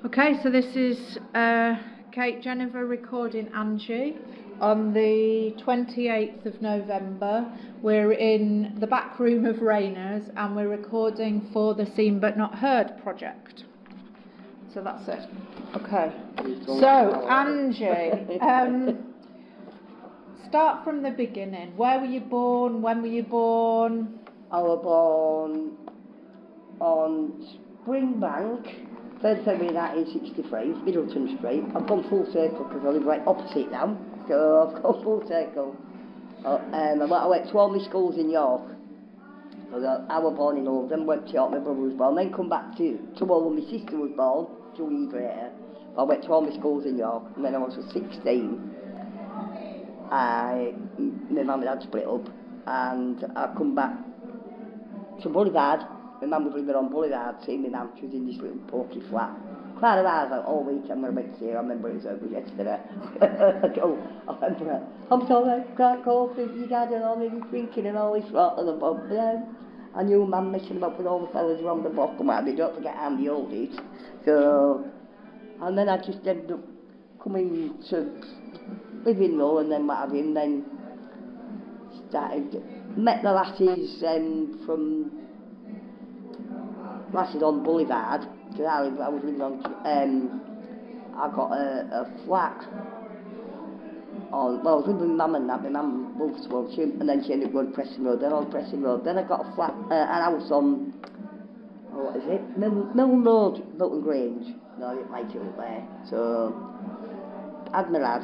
Okay, so this is Kate Jennifer recording Angie on the 28th of November. We're in the back room of Rayner's and we're recording for the Seen But Not Heard project. So that's it. Okay. So Angie, start from the beginning. Where were you born? When were you born? I was born on Springbank, 3rd February 1963, Middleton Street. I've gone full circle because I live right opposite now, so I've gone full circle. I went to all my schools in York. I was born in Oldham, went to York, my brother was born, then come back to Oldham, my sister was born 2 years later. I went to all my schools in York, and then I was 16. My mum and dad split up, and I come back to Boulevard. My mum was living on Boulevard, seeing my mum. She was in this little porky flat. Quite a while, like, all weekend when I went to see her. I remember it was over yesterday. I remember it. I'm sorry, can't go for your dad and all this drinking and all this lot of the bum. Yeah. I knew mum messing about with all the fellas around the block and what have you. Don't forget I'm the oldest. So, and then I just ended up coming to living low and then what have you, and then met the lasses from lasses on Boulevard, because I was living on, I got a flat on, well I was living with my mum and that, my mum moved to Oldham, and then she ended up going to Preston Road, then on Preston Road, then I got a flat, an house on, what is it, Milton Road, Milton Grange, no I didn't like it up there, so, had my lad,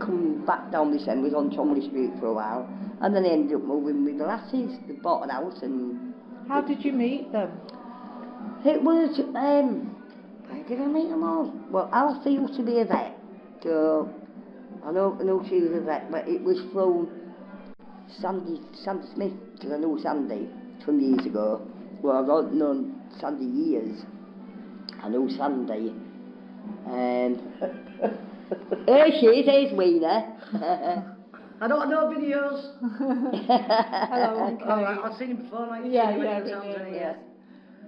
come back down this end, was on Chomley Street for a while, and then I ended up moving with the lasses. They bought an house and... How did you meet them? It was, where did I meet them all? Well, Alfie used to be a vet, so I know she was a vet, but it was through Sam Smith, because I knew Sandy from years ago. Well, I've known Sandy years. I knew Sandy. Here she is, here's Wina. I don't know videos. Hello, okay. Alright, I've seen him before, like Yeah.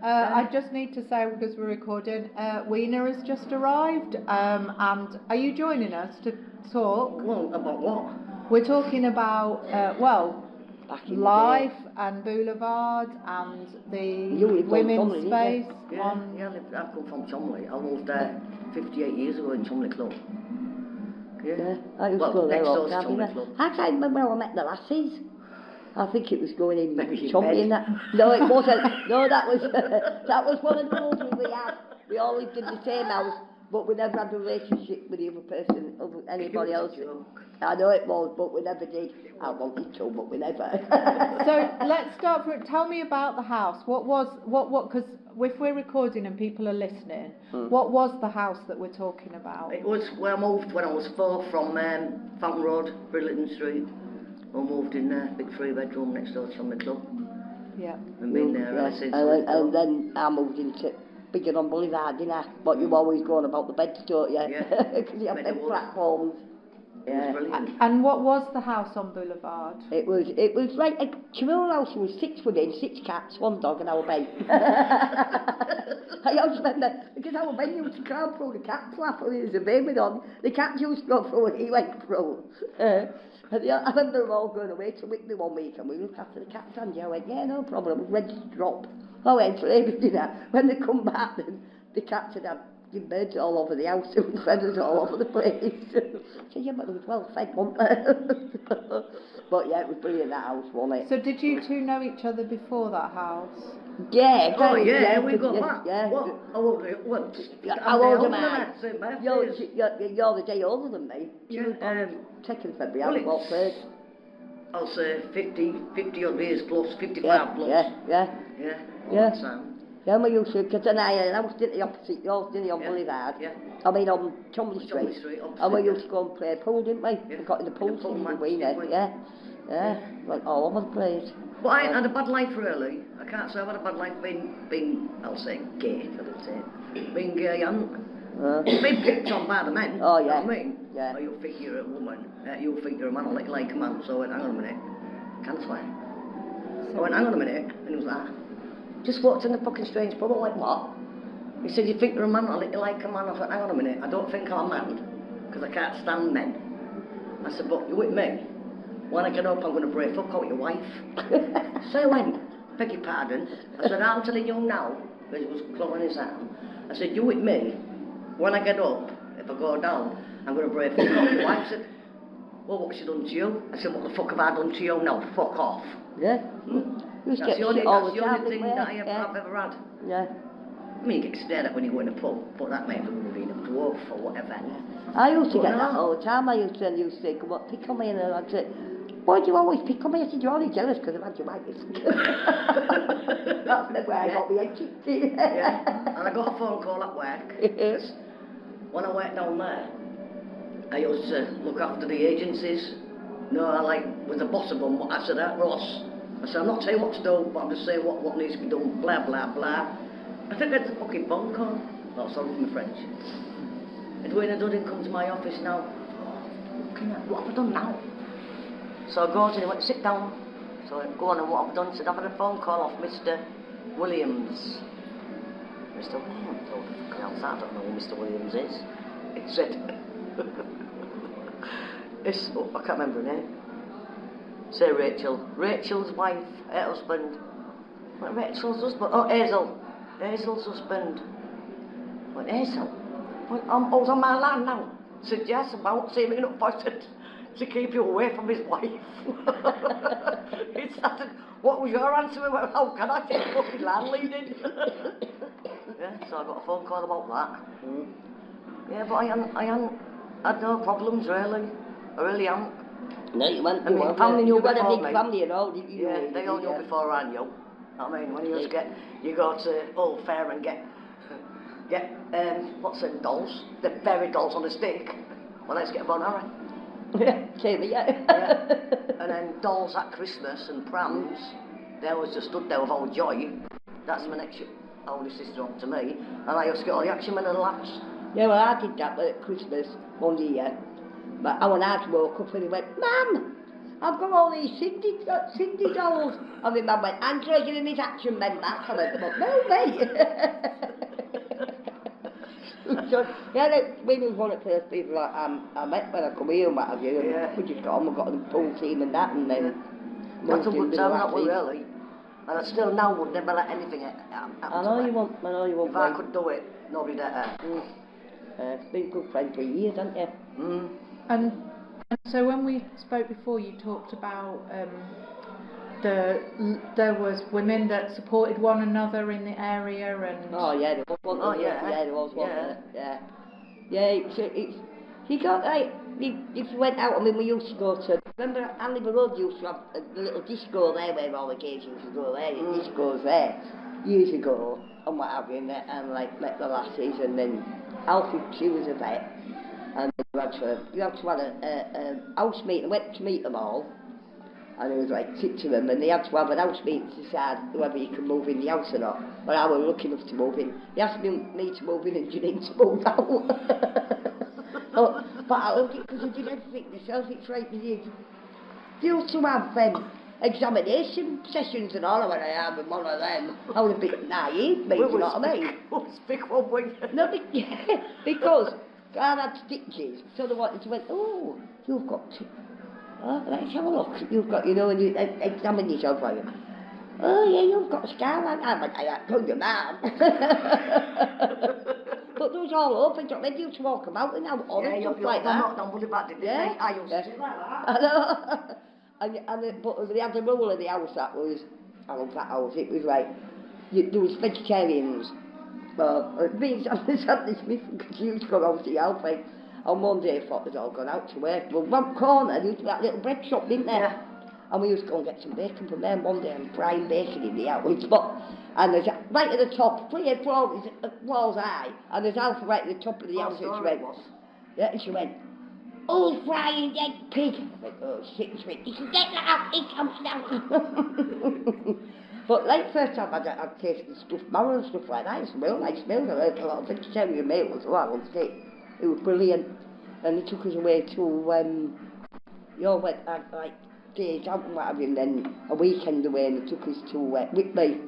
I just need to say, because we're recording, Wina has just arrived, and are you joining us to talk? Well, about what? We're talking about, life and Boulevard and the women's space. Yeah, I've come from Chomley. I lived there 58 years ago in Chomley Club. Yeah, I used to go there all the time. Club. I can't remember how I met the lasses. I think it was going in Maybe Chomley and that. No, it wasn't. No, that was one of the rules we had. We all lived in the same house, but we never had a relationship with the other person, anybody else. I know it was, but we never did. I wanted to, but we never. So let's start from. Tell me about the house. What? Because if we're recording and people are listening, what was the house that we're talking about? It was where I moved when I was 4 from Fountain Road, Bridlington Street. I moved in there, big 3-bedroom next door to the club. Yeah. And been there ever since. And then I moved into bigger on Boulevard, didn't I? But you always going about the beds, don't you? Yeah. Because you have them platforms. Yeah. Brilliant. And what was the house on Boulevard? It was like a communal house. There was 6 women, 6 cats, 1 dog, and our bed. I always remember, because our bed used to climb through the cat flap when there was a baby on. The cat used to go through and he went through. I remember them all going away to Whitby one week and we looked after the cats, Angie. I went, yeah, no problem, I was ready to drop. I went for everything. When they come back, then the cats had birds all over the house and feathers all over the place. So yeah, but they was well fed, weren't they? But yeah, it was brilliant, that house, wasn't it? So did you two know each other before that house? Yeah. Oh yeah, we got that. Yeah. What? How old am I? You're You're the day older than me. You were born 2nd February, I was about 3rd. I'll say 50 odd years plus, 55 plus. Yeah. Yeah, we used to, because then I had an house in the opposite yours, didn't you, on Boulevard? Yeah. I mean, on Chomley Street. And we used to go and play pool, didn't we? Yeah. We got in the pool team with Wina, yeah. Went all over the place. But I ain't had a bad life really. I can't say I've had a bad life being I'll say gay, I would say. Being gay, been picked on by the men. Oh, yeah. You know what I mean? Yeah. Oh, you think you're a woman, you think you're a man, I like a man, so I went, hang on a minute, can't swear. I went, hang on a minute, and he was like, just walked in the fucking strange pub, I'm like, what? He said, you think you're a man, I'll let you like a man. I thought, hang on a minute, I don't think I'm a man, because I can't stand men. I said, but you with me? When I get up, I'm going to break fuck out your wife. So I went, beg your pardon. I said, I'm telling you now, because he was clawing his arm. I said, you with me? When I get up, if I go down, I'm going to break fuck out your wife. I said, well, what's she done to you? I said, what the fuck have I done to you? No, fuck off. Yeah. That's the only thing that I've ever had. Yeah. I mean, you get stared at when you go in a pub, but that may have been a dwarf or whatever. I used to get that all the time. I used to say, come on, pick on me, and I'd say, why do you always pick on me? I said, you're only jealous because I've had your mitis. That's the way I got the Angie. Yeah, and I got a phone call at work. When I worked down there, I used to look after the agencies. No, I was the boss of them. I said, Ross, I said, I'm not saying what to do, but I'm just saying what needs to be done, blah, blah, blah. I think that's a fucking phone call. Oh, sorry for my French. And Wina didn't come to my office now. What have I done now? So I goes in and went, sit down. So I go on, and what have I done? He said, I've had a phone call off Mr. Williams. Mr. Williams? Oh, fucking hell, I don't know who Mr. Williams is. It said, I can't remember her name. Say Rachel. Rachel's wife, her husband. What, Rachel's husband? Oh, Hazel. Hazel's husband. What, Hazel? What, I was on my line now. I said, yes, about saving it up. I said, to keep you away from his wife. He started, what was your answer? I went, how can I take fucking landlady? Yeah, so I got a phone call about that. Yeah, but I hadn't had no problems really. I really haven't. No, you went. I mean, family knew before me. You got a big family and all, didn't you? Yeah, they all knew before I knew. I mean, when you go to Old Fair and get what's them dolls? The fairy dolls on a stick. Well, let's get a bon Harry. Yeah, same, yeah. And then dolls at Christmas and prams. They always just stood there with all joy. That's my next older sister up to me, and I used to get all the action men and the laps. Yeah, well, I did that at Christmas one year. But our dad woke up and he went, Mum, I've got all these Cindy dolls. And my mum went, Angie, are you in his action men back? I went, well, no, mate. So, yeah, Wina was one of the first people I met when I come here and what have you. Yeah. We just got on, we got a full team and that, and then... That's a good time, that was really. And I still now would never let anything happen I know you won't. If I could do it, nobody did it. It's been good friends for years, hasn't you? And so when we spoke before, you talked about there was women that supported one another in the area, and oh yeah, there was one. Oh yeah, there was one. yeah. It's you got like if you went out. I mean, we used to go to. Remember, Anliver Road used to have the little disco there where all the kids used to go there. Discos there years ago, and what have you, and like met the lasses, and then Alfie, she was a vet. And you had to have a house meeting. I went to meet them all, and it was like 6 of them, and they had to have an house meeting to decide whether you could move in the house or not. But I was lucky enough to move in. They asked me to move in and Janine to move out. But I loved it because I did everything myself. It's right with you. They used to have examination sessions and all. When I am one of them, I was a bit naive, mate, you know what I mean? Speak one way. No, because I had stitches, so they wanted to went, oh, you've got to, let's have a look, you've got, you know, and you examine yourself, like, oh yeah, you've got a scar like that. I went, I told your mum. But those all open, they used to walk about and have other stuff like that. Not done, about it, yeah. I used to do like that. I know. But they had the rule of the house that was, I love that house, it was like, there was vegetarians. Well, it means Sandy Smith, because you used to go out to Alfie. On one day, I thought they'd all gone out to work. Well, one corner, there used to be that little bread shop, didn't there? Yeah. And we used to go and get some bacon from there. And one day, I'm frying bacon in the outlet spot. And there's right at the top, 3 floors, walls high. And there's Alfie right at the top of the house. And she went, yeah, and she went, who's frying dead pig? I went, oh, shit, and she went, you can get that out, it comes down. But like first time I'd tasted stuffed marrow and stuff like that, it smelled like smells. I heard a lot of vegetarian meals, so I loved it. It was brilliant. And they took us away to, you know, went like days out and what have you, and then a weekend away, and they took us to Whitby.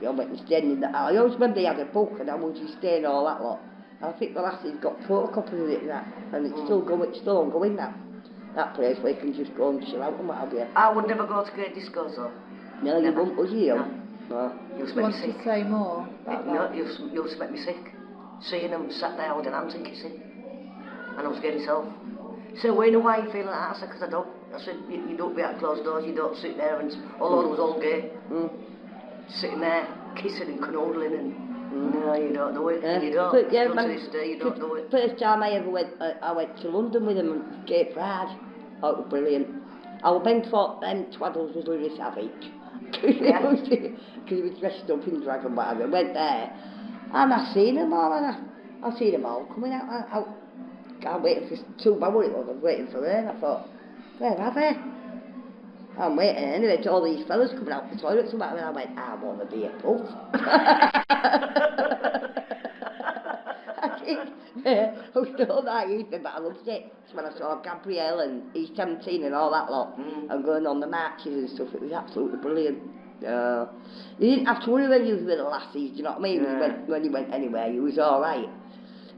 You know, went and stayed in the... I always remember they had a book and I was just staying all that lot. And I think the lassie's got photocopies of it and that, and it's still ongoing that place where you can just go and chill out and what have you. I would never go to great discos though. No, you Never. won't, was you? No. You'll Do you make me want sick. to say more about No, that? you'll make me sick. Seeing them sat there holding hands and kissing. And I was getting self. So Wina, why are you feeling like that? I said, because I don't. I said, you don't be at closed doors, you don't sit there and, although it was all gay, sitting there kissing and canoodling and, no, you don't do it. And you don't. But, yeah, Still to this day, you don't do it. First time I ever went, I went to London with him on Gay Pride. Oh, it was brilliant. Our Ben thought Twaddles was Louis Savage. Because he was dressed up in drag and whatever. I went there and I seen them all and I seen them all coming out. I can't wait for 2 hours it was. I was waiting for her and I thought, where are they? I'm waiting anyway to all these fellas coming out the toilets and whatever. And I went, I want to be a puff. I did. I was so naive but I loved it. So when I saw Gabrielle and he's 17 and all that lot and going on the marches and stuff, it was absolutely brilliant. You didn't have to worry when you was with the lassies, do you know what I mean? Yeah. When you went anywhere, you was alright.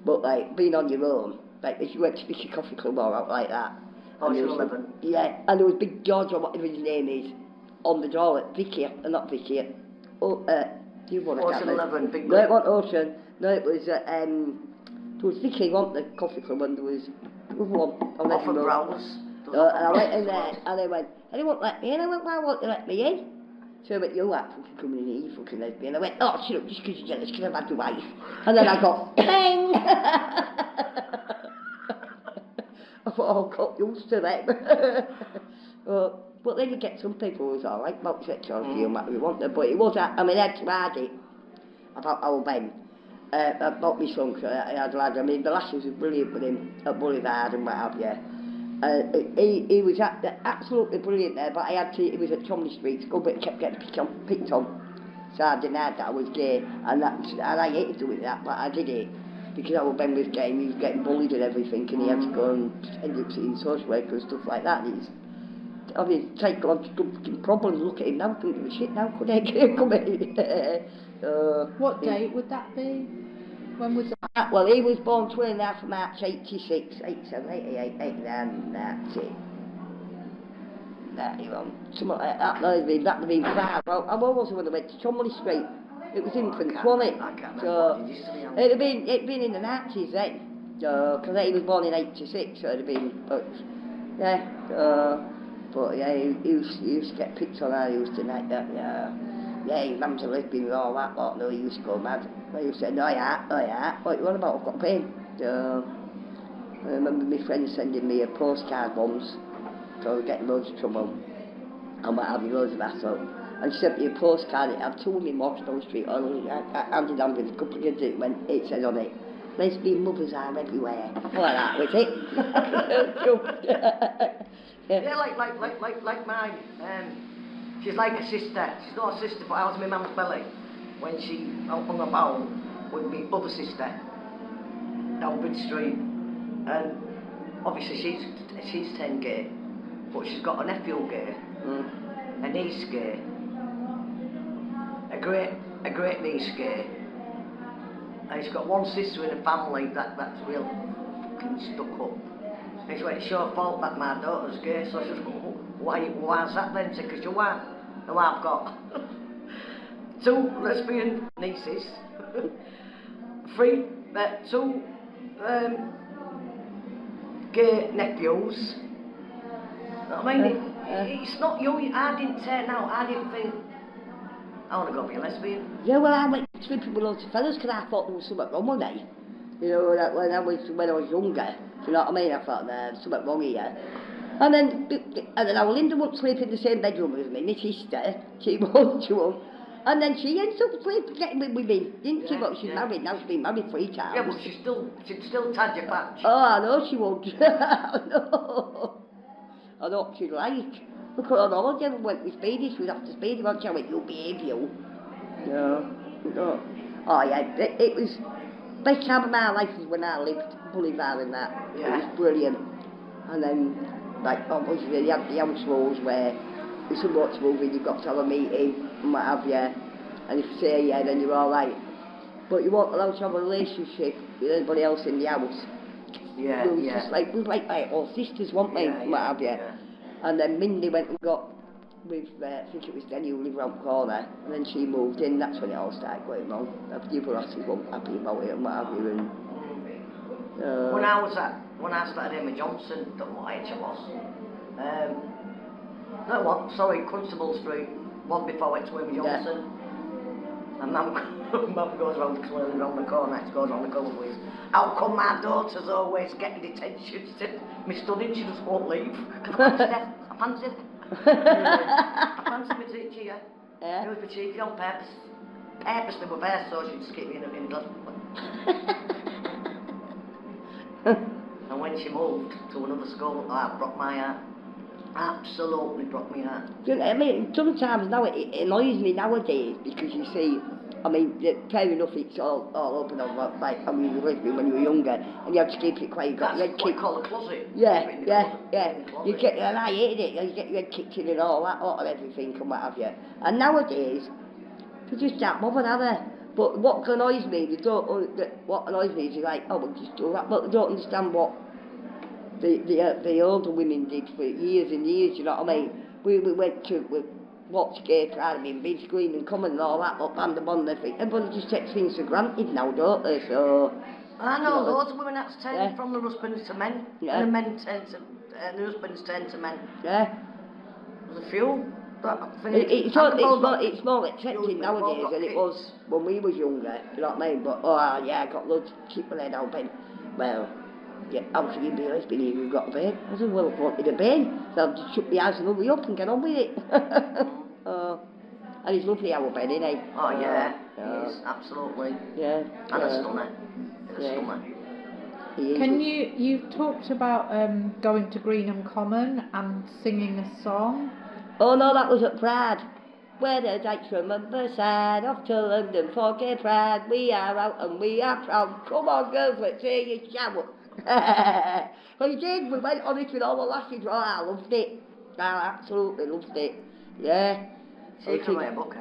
But like being on your own, like if you went to Vicky Coffee Club or out like that. Ocean 11. Yeah, and there was Big George or whatever his name is on the door at Vicky, not Vicky. You want Ocean 11, Big No, it wasn't Ocean. No, it was it was Vicky, wasn't the coffee club, and there was one on Off of Browns. and I went in there, and they went, and they won't let me in. I went, why won't they let me in? So I went, you are fucking coming in here, you fucking lesbian. I went, oh, shut up, just because you're jealous, because I've had your wife. And then I got, bang! I thought, oh, I got used to that. But then you get some people who's alright about sexuality and what we want them. But it was, I mean, I had to hide it about our Ben. About my son, so I had lad. I mean, the lasses was brilliant with him at Boulevard and what have you. He was absolutely brilliant there, but he was at Chomley Street School, but he kept getting picked on. So I denied that I was gay, and I hated doing that, but I did it. Because our Ben was gay, and he was getting bullied and everything, and he had to go and end up seeing social work and stuff like that. I mean, take on to problems, look at him now, couldn't give a shit now, could I? Come in. What date would that be? When was that? Well, he was born 29th of March 86, 87, 88, 89, 90. 91. Something like that. That'd have been 5. Well, I was when I went to Chomley Street. It was infants, wasn't it? I can't So, remember. It used to be on. it'd been in the 90s then. Because he was born in 86, so it'd have been, but yeah, he used to get picked on, I used to like that, yeah, his mum's a lesbian and all that lot, no, he used to go mad. I used to say, no, yeah, what you want about, I've got pain. I remember my friend sending me a postcard once, so I was getting loads of trouble, and what have you, loads of hassle. And she sent me a postcard, it had 2 women walking down the street, hand in hand with a couple of kids, it said on it, lesbian mothers are everywhere. Like that, was it? Yeah, like mine. She's like a sister. She's not a sister, but I was in my mum's belly when she hung about with my other sister down Bridge Street. And obviously she's 10 gay, but she's got a nephew gay, a niece gay, a great niece gay, and she's got one sister in the family that's real fucking stuck up. And she went, it's your fault that my daughter's gay. So I said, why's that then? She said, because you are. No, I've got 2 lesbian nieces, 2 gay nephews. I mean, it's not you. I didn't turn out. I didn't think I want to go be a lesbian. Yeah, well, I went tripping with lots of fellas because I thought there was something wrong with me. You know, when I was younger. You know what I mean? I thought, there's something wrong here. And then our Linda won't sleep in the same bedroom with me, my sister. She won't. And then she ends up getting with me, didn't she? But she's married now, she's been married 3 times. Yeah, but she'd still tad your patch. Oh, I know she won't. I know what she'd like. Look at her on holiday, we went with Speedy, she was after Speedy once, I went, you behave you. No. Oh yeah, it was best time of my life was when I lived Boulevard and that. Yeah. It was brilliant. And then, like, obviously they had the house rules where if someone wants to move in, you've got to have a meeting and what have you. and if you say yeah, then you're alright. But you weren't allowed to have a relationship with anybody else in the house. Yeah, We was just like, we were like all sisters, weren't we? Yeah, What have you? yeah. And then Mindy went and got with, I think it was Denny who lived round the corner, and then she moved in. That's when it all started going wrong. The other lasses weren't happy about it and what have you. And, when I started Amy Johnson, don't know what age I was. No, what? Sorry, Constable Street. One before I went to Amy Johnson. Yeah. And Mum goes round, because when I live round the corner, she goes round the corner with, how come my daughter's always getting detention? She said, me studying, she just won't leave. I fancy it. I fancy my teacher, yeah. It was my cheeky on purpose. Purposely with her, so she'd just keep me in the window. And when she moved to another school, it broke my heart. Absolutely broke my heart. I mean, sometimes now it annoys me nowadays because you see, I mean, fair enough, it's all open on like I mean, you lived when you were younger, and you have to keep it quiet. That's what you call a closet. Yeah. You get, and I hated it. You get your head kicked in and all that, and everything, and what have you. And nowadays, they just can't bother, are they? But what annoys me, what annoys me is you're like, oh, we'll just do that, but they don't understand what the older women did for years and years, you know what I mean? We went to watch Gay Pride, I mean, Big Scream and Common and all that, up and on everything. Everybody just takes things for granted now, don't they? So I know loads of women that's turned from their husbands to men, and the men turn to their husbands turn to men. Yeah. There's a few. It's more accepted nowadays than it was when we was younger, you know what I mean? But I got loads, keep my head open. Well, yeah, how can you be a lesbian if you've got a babe? I said, well, I wanted a babe, so I'll just shut my eyes and hurry up and get on with it. And it's lovely our Ben, isn't he? Oh yeah, he is, absolutely. Yeah. And a stunner. Can you've talked about going to Greenham Common and singing a song? Oh no, that was at Pride. Where the dykes remember side, off to London for Gay Pride. We are out and we are proud. Come on girls, let's hear you shout. We did, we went on it with all the lasses. Oh, I loved it. I absolutely loved it. Yeah. She can write a book,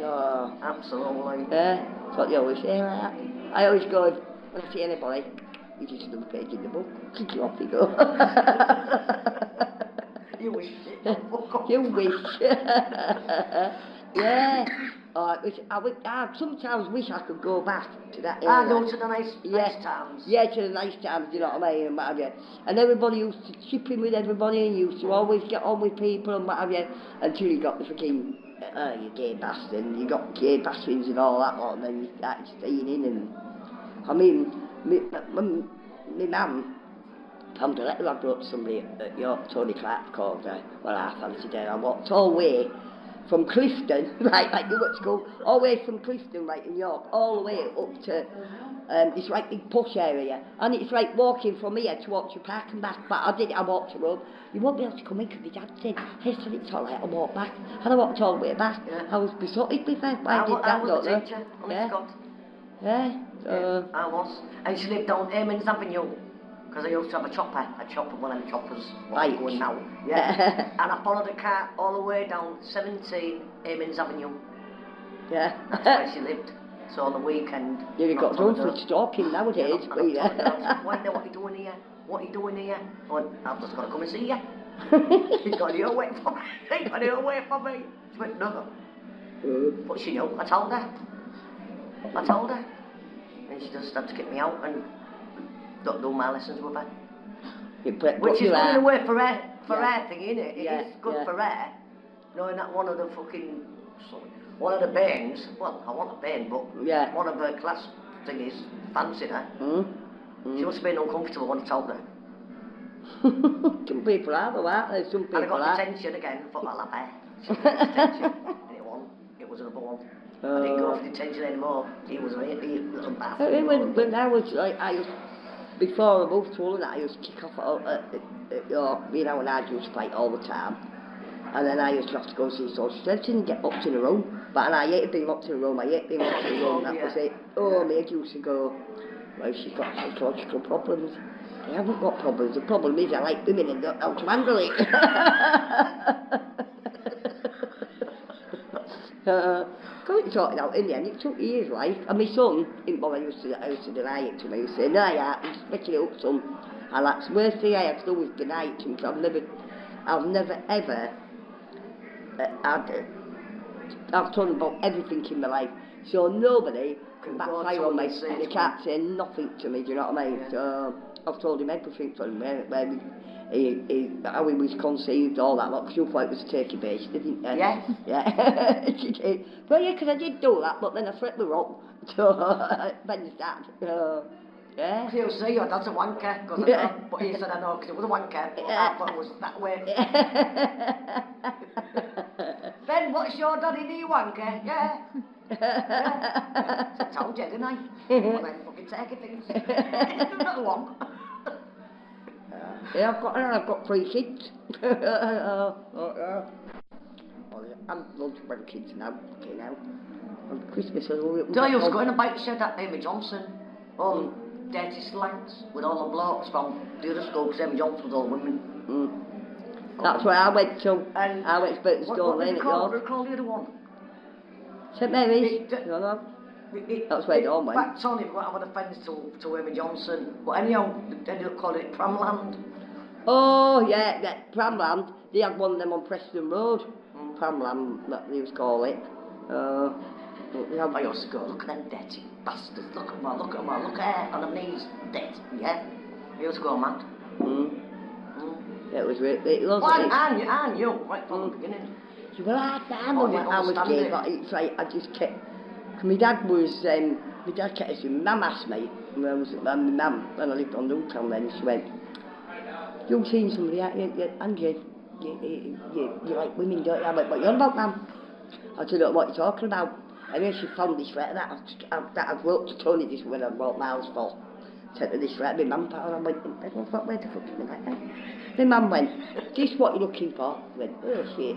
Oh. Absolutely. Yeah, that's what you always say, right? I always go, when I see anybody, you just another page in the book, kick you off, you go. You wish. You wish. Yeah. I sometimes wish I could go back to that area. Go to the nice towns. Yeah, to the nice towns, you know what I mean, and what have you. And everybody used to chip in with everybody and used to always get on with people and what have you, until you got the freaking, you gay bastard, and you got gay bastards and all that lot, and then you started staying in and... I mean, my mum found a letter I wrote to somebody at York, Tony Clark called her, well, I fancied her. I walked all the way from Clifton, right, like you were at school, all the way from Clifton, right, in York, all the way up to this right big posh area, and it's like walking from here to Orchard Park and back, but I walked the road. You won't be able to come in because my dad said, hey, so it's all right, I walk back, and I walked all the way back. I was besotted with her, why did that, was a teacher, Scott. Yeah, I was. I used to live down Eamons Avenue, because I used to have a chopper, one of them choppers, right. Going now. Yeah. And I followed the car all the way down 17 Eamons Avenue. Yeah. That's where she lived. So on the weekend... You got done for stalking nowadays. Why, what are you doing here? What are you doing here? I went, I've just got to come and see you. She's got to wait for me. She's got to wait for me. She went, no. But she knew, I told her. And she just had to get me out and don't do my lessons with her. Which is good in a way for her thing, isn't it? It is good for her, knowing that one of the bairns, well, I want a bairn, but one of her class thingies fancied her. She must have been uncomfortable when I told her. Some people are, though, aren't they? Some people and I got detention again, I thought, I'll have her. She got detention, and it was another one. I didn't go for detention anymore. He was a little bastard. When I was like, before I moved to Holland, I used to kick off at York. You know, and I used to fight all the time. And then I used to have to go and see social services and get locked in a room. But I hated being locked in a room, that was it. Oh, my head used to go, well, she's got psychological problems. I haven't got problems. The problem is I like women and don't know how to handle it. got it sorted out in the end. It took years, like. And my son didn't bother used to deny it to me. He was saying, no, yeah, I'm just making it up, son. And that's the worst thing I could always deny it to him. So I've never ever I've told him about everything in my life. So nobody can backfire on me. They can't say nothing to me, do you know what I mean? Yeah. So I've told him everything to him, how he was conceived, all that lot, because you thought it was turkey-based, didn't you? Yes. Yeah. She did. Well, yeah, because I did do that, but then I threatened the wrong. So, then you start. Yeah. You'll see, your dad's a wanker, because I know, but he said I know, because it was a wanker, but I thought it was that way. Ben, what's your daddy, do you wanker? Yeah. Yeah. I told you, didn't I? Well, then fucking take it, things. Not one. Yeah, I've got 3 kids. I'm loads of grandkids now, okay now. On Christmas, I used to go in a bike shed at Amy Johnson, all dirty slangs, with all the blokes from the other school, because Amy Johnson was all women. That's where I went to. I went to Burtonstone Lane at yours. What do you call the other one? St Mary's. No. That's where it all went. Back Tony, I had offence to Amy Johnson, but anyhow, they ended up calling it Pramland. Oh, yeah, Pramland. They had one of them on Preston Road. Pramland, that they used to call it. I used to go, look at them dirty bastards, look at them, look at her on them knees, dirty, yeah? I used to go mad. It was really, Well, I knew, right from the beginning. Well, I was gay, but it's like, I just kept, my dad kept us, my mum asked me, when I lived on Newtown then, she went, you've seen somebody, Angie, you like women, don't you? I went, what are you on about, mum? I don't know what you're talking about. And then she found this letter that I'd wrote to Tony this when I bought my house for. Sent her this letter, my mum, and I went, where the fuck is my letter? My mum went, this what you're looking for? I went, oh shit.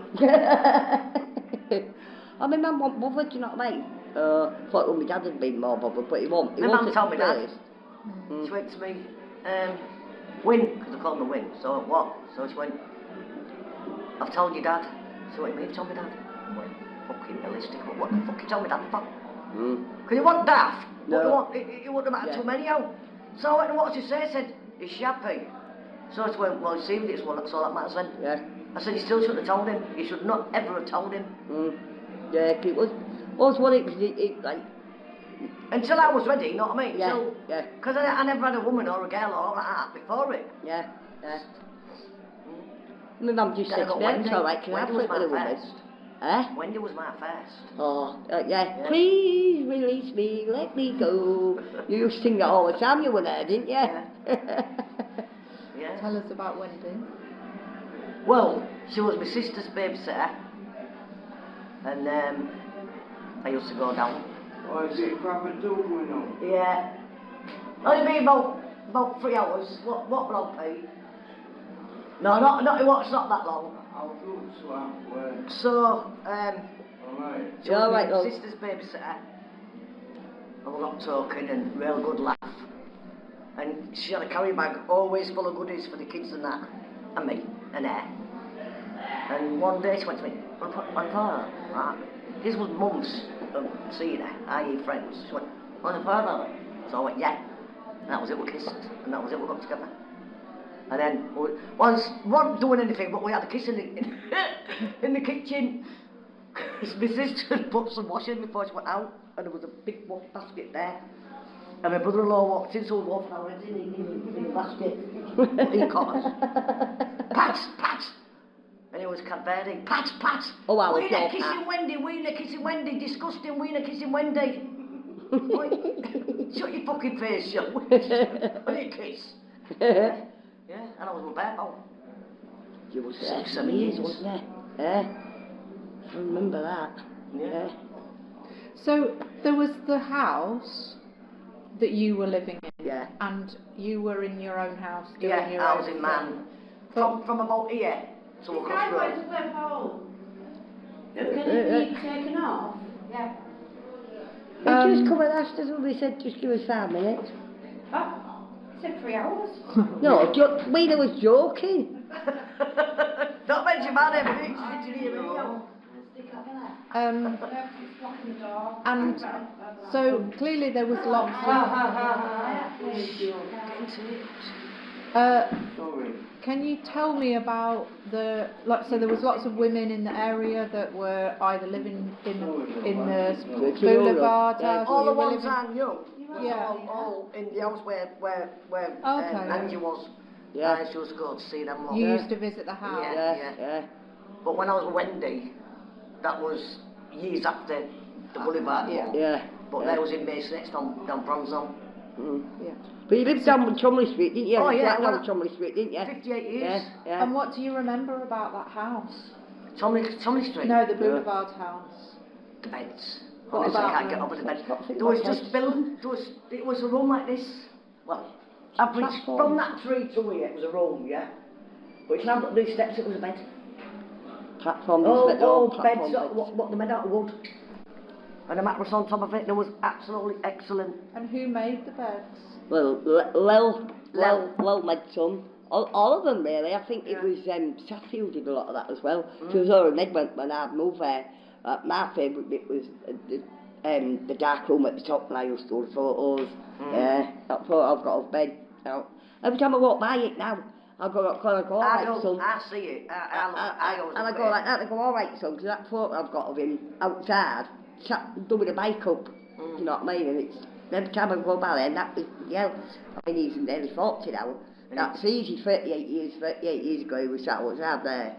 And my mum wasn't bothered, do you know what I mean? Thought my dad had been more bothered, but he won't. My mum told me that. She went to me, Win, because I called him Win, so what? So she went, I've told your dad. So what do you mean you told me dad? I went, fucking realistic, but what the fuck you told me dad for? Because you want daft, but it wouldn't matter to him anyhow. So I went, what did she say? I said, is she happy? So I went, well, you see if it's one, that's all that matters then. Yeah. I said, you still shouldn't have told him. You should not ever have told him. Yeah, it was what it like... Until I was ready, you know what I mean? Yeah, so, yeah. Because I never had a woman or a girl or that before it. Yeah. My mum just said to me, it's alright, can I have it with a woman? Wendy was my first. Oh, yeah. Please release me, let me go. You used to sing that all the time, you were there, didn't you? Yeah. Tell us about Wendy. Well, she was my sister's babysitter. And I used to go down. Oh, is it proper doing on? Yeah. Only been about 3 hours. What will I pay? No, it's not that long. I'll do swap work. So, Alright. she was my sister's babysitter. And we got talking and real good laugh. And she had a carry bag always full of goodies for the kids and that. And me, and her. And one day she went to me, right, this was Mum's seeing her, i.e. friends. She went, want a father? So I went, yeah. And that was it, we kissed. And that was it, we got together. And then, we wasn't doing anything, but we had a kiss in the kitchen. Because my sister had put some washing before she went out, and there was a big wash basket there. And my brother-in-law walked in, so we walked our heads in the basket. He caught us. Pat! And it was Cadbury. Pat! Oh, wow, Wina kissing Wendy, disgusting Wina kissing Wendy. Shut your fucking face, shut. When you kiss. Yeah, and I was with Bearbow. You were 6 7 years, wasn't it? Yeah. I remember that. Yeah. So there was the house that you were living in. Yeah. And you were in your own house doing your I own was in thing. Man. From about here to across the road. Can it be taken off? Yeah. They just come and asked us, and we said, just give us 5 minutes. Oh, it said 3 hours. No, Wina was joking. Don't mention my name, but it's here anyhow. And so clearly there was lots of. Sorry. Can you tell me about so there was lots of women in the area that were either living in the boulevard house. All the or you were ones living- I knew. Yeah. All in the house where Okay. Angie was. Yeah. I used to go to see them lot. You used to visit the house. Yeah. But when I was with Wendy, that was years after the boulevard one. Yeah. But yeah. they was in Mason next down Bronzon. Yeah. But you lived down Chumley Street, didn't you? Oh, yeah, Flat down well, Chumley Street, didn't you? 58 years. Yeah, yeah. And what do you remember about that house? Tomley Street. No, the boulevard house. The beds. What Honestly, I about can't get them? over the bed. What thing There was about just building. It was a room like this. Well, average Platform. from that tree to here, it was a room, yeah. But it's now got these steps. It was a bed. Platform, All platform beds. What they made out of wood. And a mattress on top of it. There was absolutely excellent. And who made the beds? Well, Lel made some. All of them really. I think it was Saffield did a lot of that as well. Because already when I moved there, my favourite bit was the dark room at the top, and I used to do photos. Yeah, that photo I've got of bed now. Every time I walk by it now, I go like son. I see it. I always And I look go at like that, I go, all right, son, because that photo I've got of him outside, doing a bike up, you know what I mean? And it's, every time I go by there, and that was, I mean, he's nearly 40 now. That's easy, 38 years ago, he was sat outside there.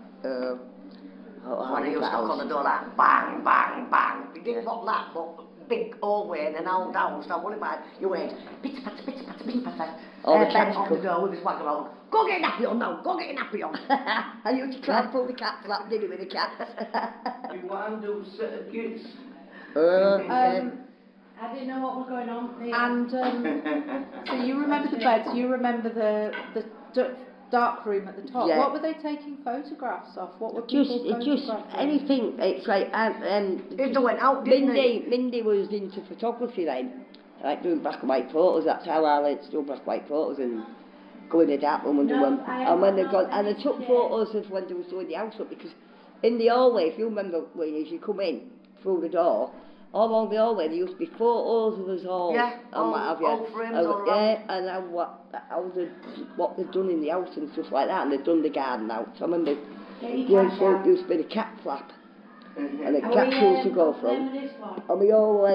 When I used to knock on the door like bang, bang, bang. You didn't want that, but big hallway and an old house. Now what about you heard pitter patter, pitter patter, pitter patter. All the Ben cats off the door with his wagger on. Go get your nappy on now, go get your nappy on. I used to try and pull the cat flap, did it with the cats? You want to do a set of kids? I didn't know what was going on there. And so you remember the beds. You remember the dark room at the top. Yeah. What were they taking photographs of? What were people Just photographing? anything. It's like If they went out, didn't they? Mindy was into photography then, like doing black and white photos. That's how I learned to do black and white photos and go in the dark room and do them. And when they got, and they took photos of when they was doing the house up, because in the hallway, if you remember, when as you come in through the door, all along the hallway there used to be photos of us all. Yeah, and what have you. all frames all around. Yeah, and what they'd done in the house and stuff like that, and they'd done the garden out. So I remember there used to be the cat flap, and the cats used to go from, and we all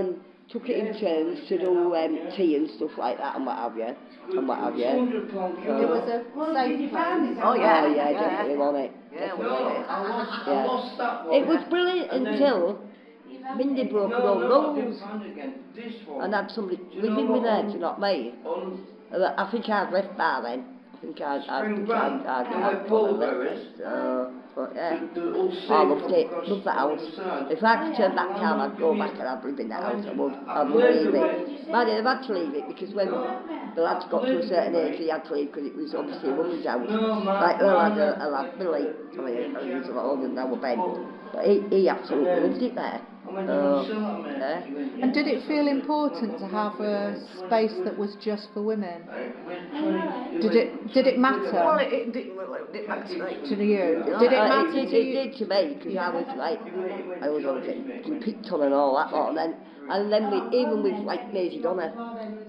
took it in turns to do tea and stuff like that, and what have you. There was a safe place. Oh yeah, Oh yeah, definitely on it. Yeah, we No, did. I lost that one. It was brilliant And then- until Mindy broke her own rules This one. and had somebody You living know with her, what, do you know what I mean? I think I'd left by then. I think I'd Spring Branch, you know, Bulberries. But yeah, The old I loved it, across loved that house. the side. If I could turn back time, I'd go back and I'd live in that house. I would leave it. But they've had to leave it because when the lads got to a certain age, he had to leave because it was obviously a woman's house. Like her lad Billy, I mean, he was a lot older than our Ben, but he absolutely loved it there. Yeah. And did it feel important to have a space that was just for women? Did it Well, matter it didn't matter to me. to you? Did it matter It to you? did to me because I was like, I was always getting picked on and all that lot, and then even with like Maisie Donna,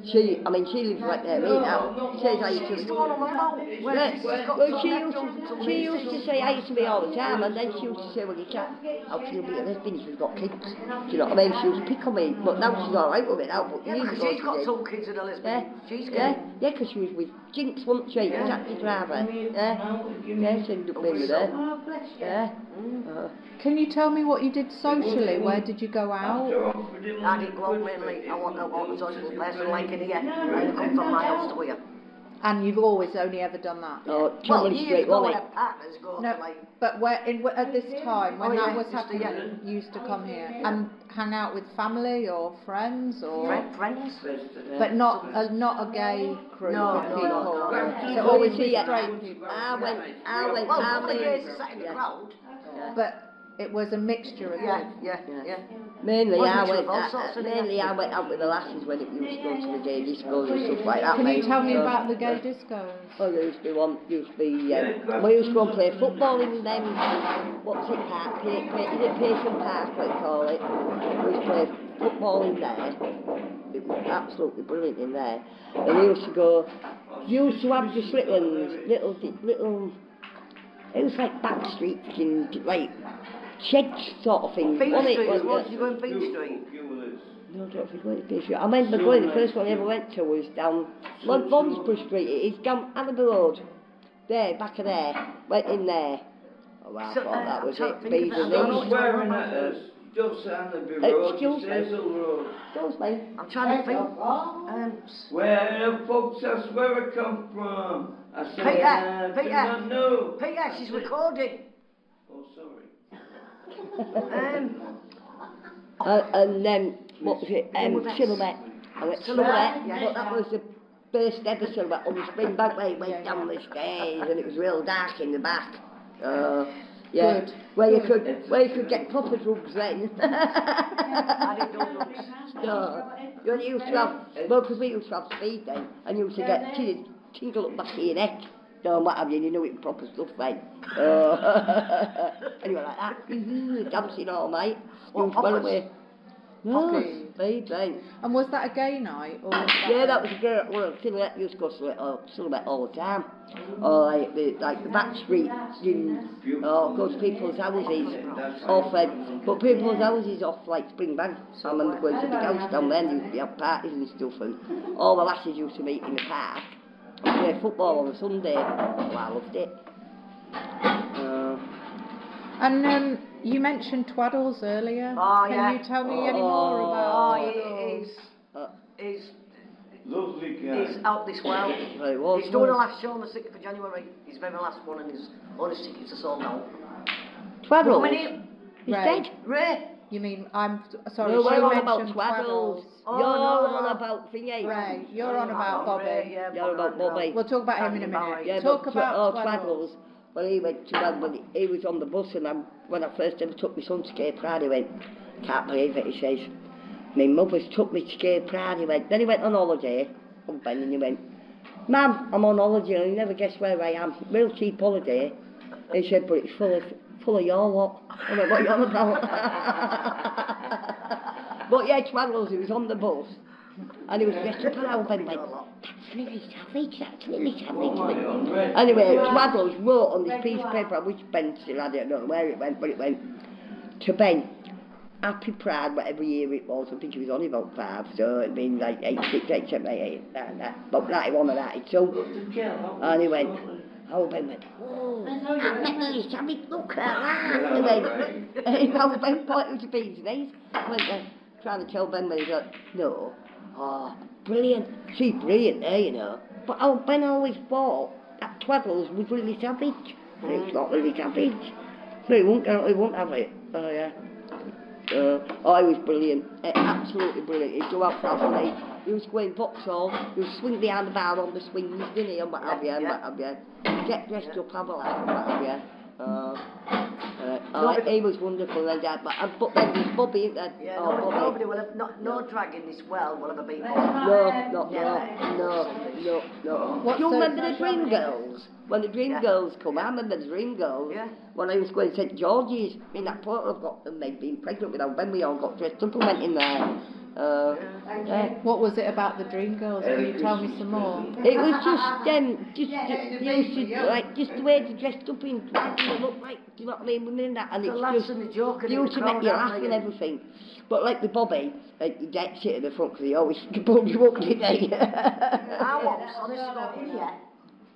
she lives right near me now. She says I used to. Well, she used to say I used to be all the time, and then she used to say, well, you can't, how can you be a lesbian if you've got kids? Do you know what I mean? She used to pick on me, but now she's all right with it now. But Yeah, years because ago she's got she did. 2 kids and a Yeah, lesbian. She's yeah, gay. yeah, because she was with Jinx, wasn't she? Yeah. Taxi driver. Yeah, she ended up being with her. Oh, bless you. Yeah. Can you tell me what you did socially? Where did you go out? I didn't go out mainly. I want a social person like in here. I come from my house to here. And you've always only ever done that? Oh, Well, Chumley years Street, ago, wasn't when it? partners go No, to like. but at this time, when Oh, that yeah, was used to, happening, you used to come here and hang out with family or friends or, Friends? but not a gay group No, of no, people. no, no. So always with Yeah. straight people. I went, Well, some of the gays yeah. sat in the crowd. But It was a mixture of Yeah, things. yeah. Mainly Wasn't I sure went. of all sorts of Mainly I went out with the lasses when it used to go to the gay discos and stuff like that. Can you mate. tell me So- about the gay discos? Well, there used to be one. Used to be. We used to go and play football in them. What's it? Park? Is it Payson Park? What you call it? We used to play football in there. It was absolutely brilliant in there. And we used to go. You used to have just little. It was like back streets and like sheds sort of things. Bean wasn't it? Street, Wasn't what it? did you go in Bean Street? No, I don't think we went to Bean Street. I remember going, the first one I ever went to was down Lonsborough Street. It is down Annabelle Road. There, back of there. Went in there. Oh, well, I So, thought that I'm was trying it. to think Bees of it. and I don't know these. what- Swearing at us. Just Annabelle Road, Excuse me. Cecil Road. Excuse me. I'm trying to think. Where the folks that's where I come from. I said, Peter, I do Peter. not know. Peter, she's recording. Oh, sorry. And then, what was it? Silhouette. I went Silhouette, yeah. but that was the first ever Silhouette on the spring back where you went down the stairs and it was real dark in the back. Yeah, Good. where you could get proper drugs then. I didn't do drugs. No, you only used to have, well, because we used to have speed then, and you used to get tingle up back of your neck. No, what have you, you know it was proper stuff then. And you were like that, dancing all night. You was well away. No, Speed. speed then. And was that a gay night? Or was Yeah, that was a girl, well, Silhouette used to go Silhouette all the time. Or like the back streets in, go to people's houses off, but people's houses off like Springbank. I remember going to the house down there and used to have parties and stuff, and all the lasses used to meet in the park and play football on a Sunday. Oh, I loved it. And you mentioned Twaddles earlier. Oh, yeah. Can you tell me any more about Twaddles? He's Lovely guy. He's out this well. Right, it was, He's doing a wasn't last show on the 6th of January. His very last one, and all his tickets are sold out. Twaddles? What minute? He's Right. dead. Ray. You mean, I'm sorry, No, she we're on mentioned about Twaddles. Oh, You're no, on no. about thingy. Right, you're on about Bobby. Ray, yeah, You're about Bobby. We'll talk about him in a minute. Barry. Yeah, Talk but about Twaddles. Well, he went to when he was on the bus, and when I first ever took my son to Cape Pride, he went, can't believe it, he says, my mother's took me to Cape Pride, he went. Then he went on holiday, and he went, Mum, I'm on holiday, and you never guess where I am. Real cheap holiday. He said, but it's full of your lot. I went, what are you on about? But yeah, Twaddles, he was on the bus, and he was dressed up, and I went, that's really savage, that's really savage. Anyway, Twaddles wrote on this piece of paper, which pencil, I don't know where it went, but it went, to Ben, Happy Pride, whatever year it was, I think he was only about 5, so it'd been like 86, 87, 88, about 91 or 92. And he went, oh, Ben went, oh, that really savage, look at that. He went, and Ben pointed to Bean's face. I went, trying to tell Ben when he got, no, oh, brilliant, she's brilliant there, you know. But Ben always thought that Twaddles was really savage. And it's not really savage. So he won't have it. Oh, yeah. He was brilliant, absolutely brilliant. He'd go out for a night, he was going Vauxhall, he would swing behind the bar on the swings, didn't he, and what have you, and what have you. Get dressed up, have a laugh, and what have you. He was wonderful, then, but then there's Bobby, isn't there? Yeah, Oh, nobody will have, no drag in this well will ever beat Bobby. No. What's Do you the- remember the Dream Girls? When the Dream Yeah. Girls come, I remember the Dream Girls. Yeah. When I was going to St George's, in that photo I've got them, they'd been pregnant with them, when we all got dressed up and went in there. What was it about the Dream Girls? Can you tell me some more? It was just the way they dressed up in, they looked like, do you know what I mean, women and that, and The it's laughs just, and the joke and you the to make crowd, you aren't laugh they? and everything. But like the Bobby, like you get shit at the front because he always pulled you up, didn't he? I was, honestly, in here,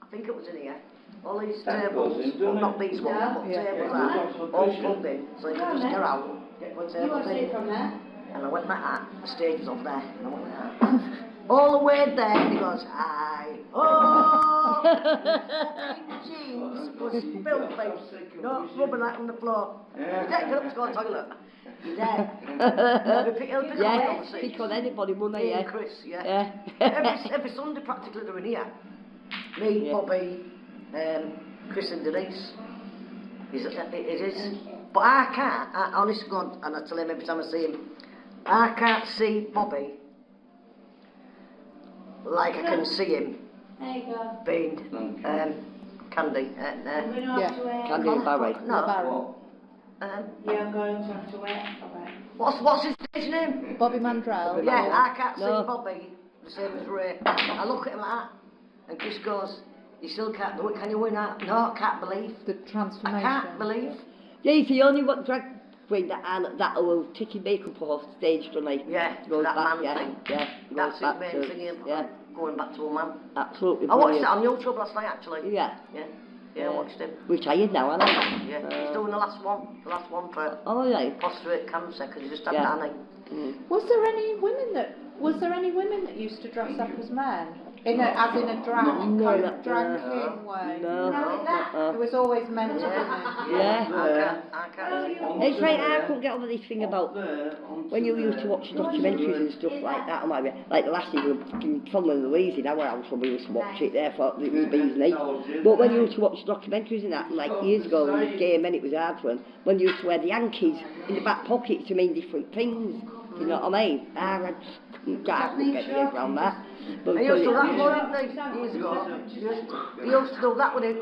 I think it was in here, all these tables, well, not these ones, but tables are all plugged in, so you can just get out, put tables in. And I went like that, the stage was up there, and I went like that. All the way there, and he goes, hi, oh! Jeans was filthy, no rubbing that on the floor. Get up to go to the toilet. You're dead. He'll pick up Yeah, on the pick on anybody, wouldn't Me he? and Chris, yeah. Every Sunday practically they're in here. Me, Yeah. Bobby, Chris and Denise. It is. But I can't, honest to God, and I tell him every time I see him, I can't see Bobby like I can see him There you go. being Candy. We're going to Yeah. have to wait. Candy and Barry. No. Barrow. You're going to have to wait for it. What's his stage name? Bobby Mandrell. Yeah, I can't see No. Bobby the same as Ray. I look at him like that, and Chris goes, "You still can't do it, can you win that?" No, I can't believe. The I transformation. can't believe. Yeah, he's the only one drag queen that will take his makeup off stage, doesn't he? Yeah, Goes that back, man yeah, thing. Yeah, goes That's his back main to, thing. yeah, Going back to a man. absolutely I watched it brilliant. on YouTube last night, actually. Yeah. Yeah, I watched him. Retired now, aren't he? Yeah, he's doing the last one for Oh, yeah. prostate cancer because he just had Yeah. Danny. Was there any women that used to dress up as men? As in a drag, No, kind no, of drag king way? No. It was always men to women. Yeah. I can't see. It's right, I couldn't get over this thing about when you used to watch documentaries and stuff like that. Like the last thing, we were fucking following Louise in our house when we used to watch it, therefore it was bees neat. But when you used to watch documentaries and that, like years ago, when it was gay men, it was hard one. When you used to wear the Yankees in the back pocket to mean different things, you know what I mean? I couldn't get my head around that. But He used to do that one, didn't he, years ago? He used to do that with it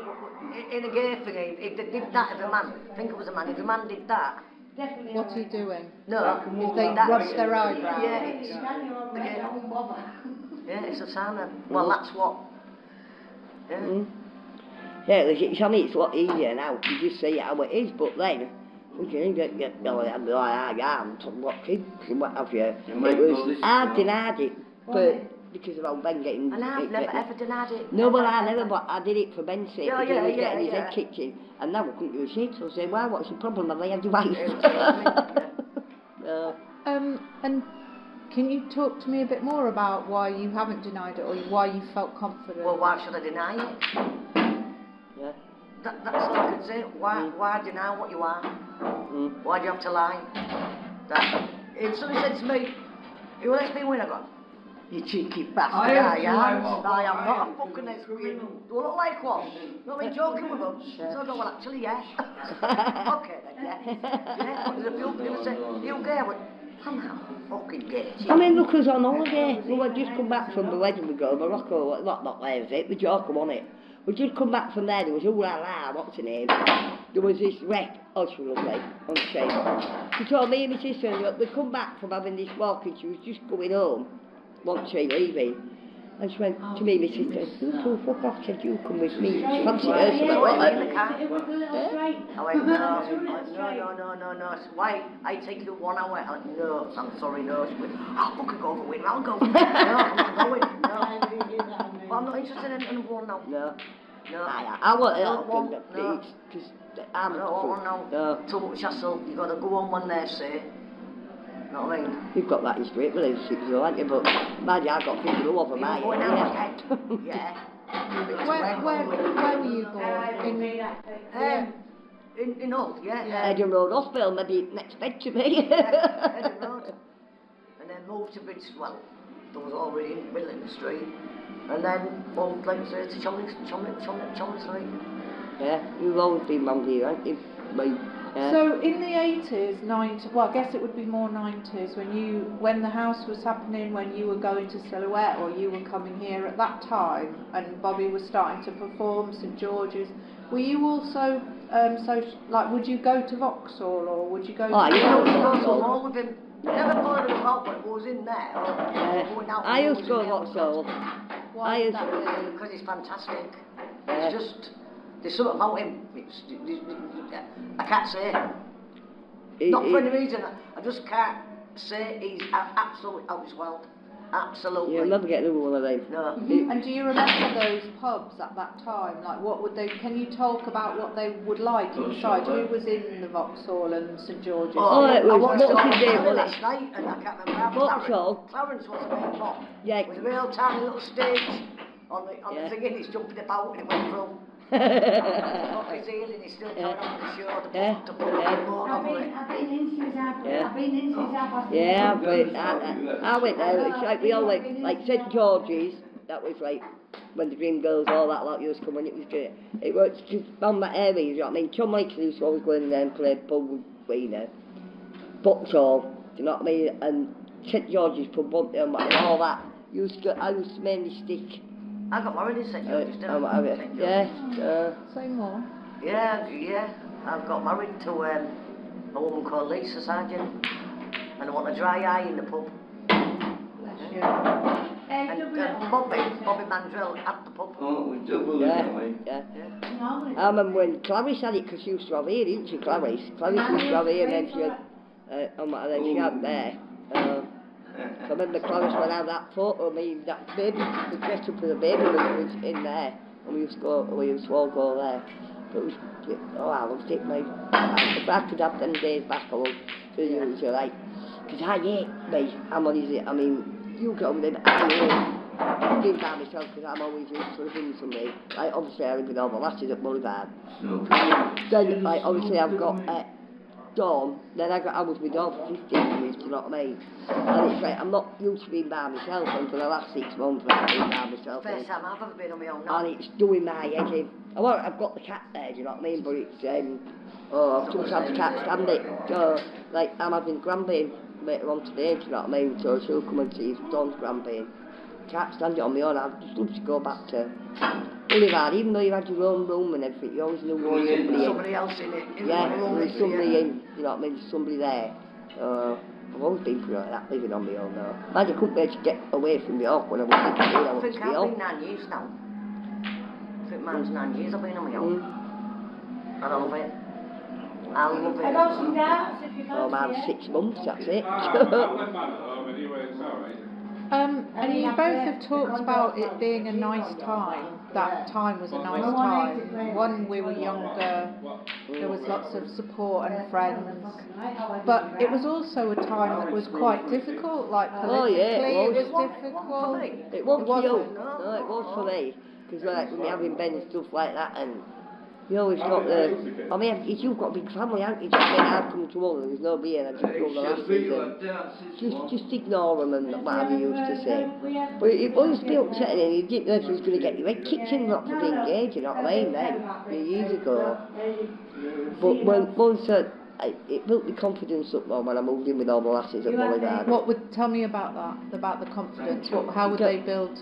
in a gay thing. If they did that, if a man, I think it was a man, if a man did that, Definitely. What's he doing? no, If they that- rubbed their eyebrows? Yeah, it's, yeah, it's a sign of, well, that's what, yeah. Yeah, it's, I mean, it's a lot easier now to just see how it is, but then, we can get going and be like, and what kids and what have you. It was, I denied it, but because of old Ben getting... And I've never ever denied it. No, well, I never, but I did it for Ben's sake, Yeah, because he was yeah, getting his yeah. head kicked in, and now I couldn't do shit, so I said, well, what's your problem? Have they had your wife? And can you talk to me a bit more about why you haven't denied it or why you felt confident? Well, why should I deny it? Yeah. That's all I can say. Why deny what you are? Why do you have to lie? If somebody said to me, "You lets me win," I go, "You cheeky bastard, I am not a fucking lesbian. Do I look like one? Not me joking with them." So I go, "Well, actually, yeah." Okay then, yeah. Yeah, but there's a few people say, "You gay?" I went, "I'm not fucking gay." I mean, look, us on holiday. We had just come back from the wedding we go, Morocco, not where was it, the Jordan, wasn't it? We just come back from there, there was ooh la la, what's her name? There was this wreck, oh she was lovely, on the train. She told me and my sister, look, we come back from having this walk and she was just going home, wasn't she, leaving? And she went to me and my sister, you two fuck off, said you come with me, fancy her, so I went like, It was a little straight. I went, no. So why? I take you 1 hour. I went, no, I'm sorry, no. She went, I'll fucking go for Wina, I'll go. No, I'm not going, no. But I'm not interested in one now. no. No. I want it, No. because I'm No. Too much hassle. You got to go on when they say. You know what I mean? You've got that in straight relationships though, haven't you? But mind you, I've got people all over my Going head, out yeah. yeah. Where were you born? In Hull, yeah. Eden Road Hospital, maybe next bed to me. Eden Road. And then moved to Bridgewell. There was already in Midland Street. And then moved, like I say, to Chomley Street. Yeah, you've always been round here, haven't you? Yeah. So in the 80s, 90s, well I guess it would be more 90s, when the house was happening, when you were going to Silhouette or you were coming here at that time and Bobby was starting to perform St George's, were you also, would you go to Vauxhall or would you go to... I used to go to Hull with him. Never thought of it about when it was in there. Going out I used to go in to there. Vauxhall. Why would that be? Because he's fantastic. Yeah. It's just, there's something about him. I can't say. Not for any reason. I just can't say he's absolutely out of this world. Absolutely. You'll never get another one of them. No. And do you remember those pubs at that time? Like, what would they? Can you talk about what they would like inside? Who was in the Vauxhall and St George's? Oh, it was I watched it what's on his name, telly wasn't last it? night, and I can't remember. Vauxhall? Clarence was the main one. Yeah. With a real tiny little stage on the Yeah. thing, and he's jumping about, and it went through. Got his heel, and he's still carrying on with the show. To put more I've over it. been in since Yeah. I've been in since I've Yeah, but I went there, it's like we all went, like St George's, that was like when the Dream Girls, all that lot used to come, and it was good. It was just on that area, you know what I mean? Tom Lakes used to always go in there and play pub with Wina. Vauxhall, do you know what I mean? And St George's pub, and all that. I used to mainly stick. I got married in St George's, didn't I? St. George's. Yeah. Say more. Yeah. I got married to a woman called Lisa Sargent, and I want a dry eye in the pub. And Bobby Mandrell at the pub. Oh, we double it, Yeah. I remember when Clarice had it, because she used to have here, didn't she, Clarice? Clarice used to have here, and then she had, she had there. So I remember Clarice when I had that photo of me, that baby, the dress up as a baby was in there, and we used to all go there. But it was, I loved it, mate. If I could have them days back, I would, to use it, like, because I hate me, I'm on his, I mean, you go with him, I hate being by myself, because I'm always used to living with somebody. Like, obviously I live with all the lasses at Boulevard. Then, like, obviously I've got, Dawn, then I was with Dawn for 15 years, do you know what I mean? And it's like, I'm not used to being by myself, and for the last 6 months I've been by myself. First time I've ever been on my own now. And it's doing my head in. I've got the cat there, do you know what I mean? But it's, sometimes I can't stand it. So, like, I'm having grandbaby later on today, do you know what I mean? So she'll come and see Dawn's grandbaby. Can't stand it on my own, I'd just love to go back to Boulevard, even though you had your own room and everything, you always knew somebody else in it. There's somebody in, you know what I mean, there's somebody there. I've always been pretty like that, living on my own now. Man, I couldn't bear to get away from York when I was 16, I think I've been 9 years now. I think mine's 9 years I've been on my own. I love it. I love it. I got some darts if you fancy mine's 6 months, that's it. And you both have talked about it being a nice time. That time was a nice time. One, we were younger, there was lots of support and friends. But it was also a time that was quite difficult, like politically, it was difficult. It wasn't for you. No, it was for me. Because like, when you're having Ben and stuff like that, and you always got the... I mean, if you've got a big family, haven't you? Just when I'd come to all, there was nobody here, and I just go the lasses and just ignore them and whatever you used to say. But it always be upsetting, and you didn't know if you was going to get your head kicked in, not for being gay, do you know what I mean, then, years ago. But once it built my confidence up more when I moved in with all the lasses at Boulevard. What would, tell me about that, about the confidence, how would they build?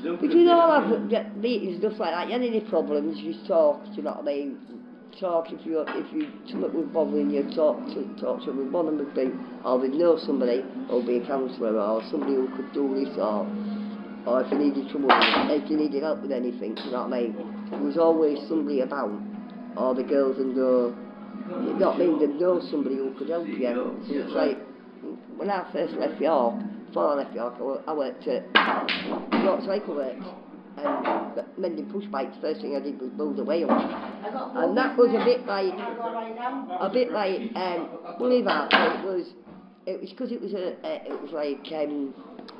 Because you all have meetings, stuff like that, you had any problems, you just talk, do you know what I mean? Talk, if you something was bothering you, talk to them. One of them would be, or they'd know somebody, or be a counsellor, or somebody who could do this, or if you needed if you needed help with anything, do you know what I mean? There was always somebody about, or the girls and you know what I mean, they'd know somebody who could help you. So it's like, when I first left York, before I left York, I worked at York Cycle Works, and mending push bikes. First thing I did was build a wheel, and that was a bit like Boulevard. It was because it was like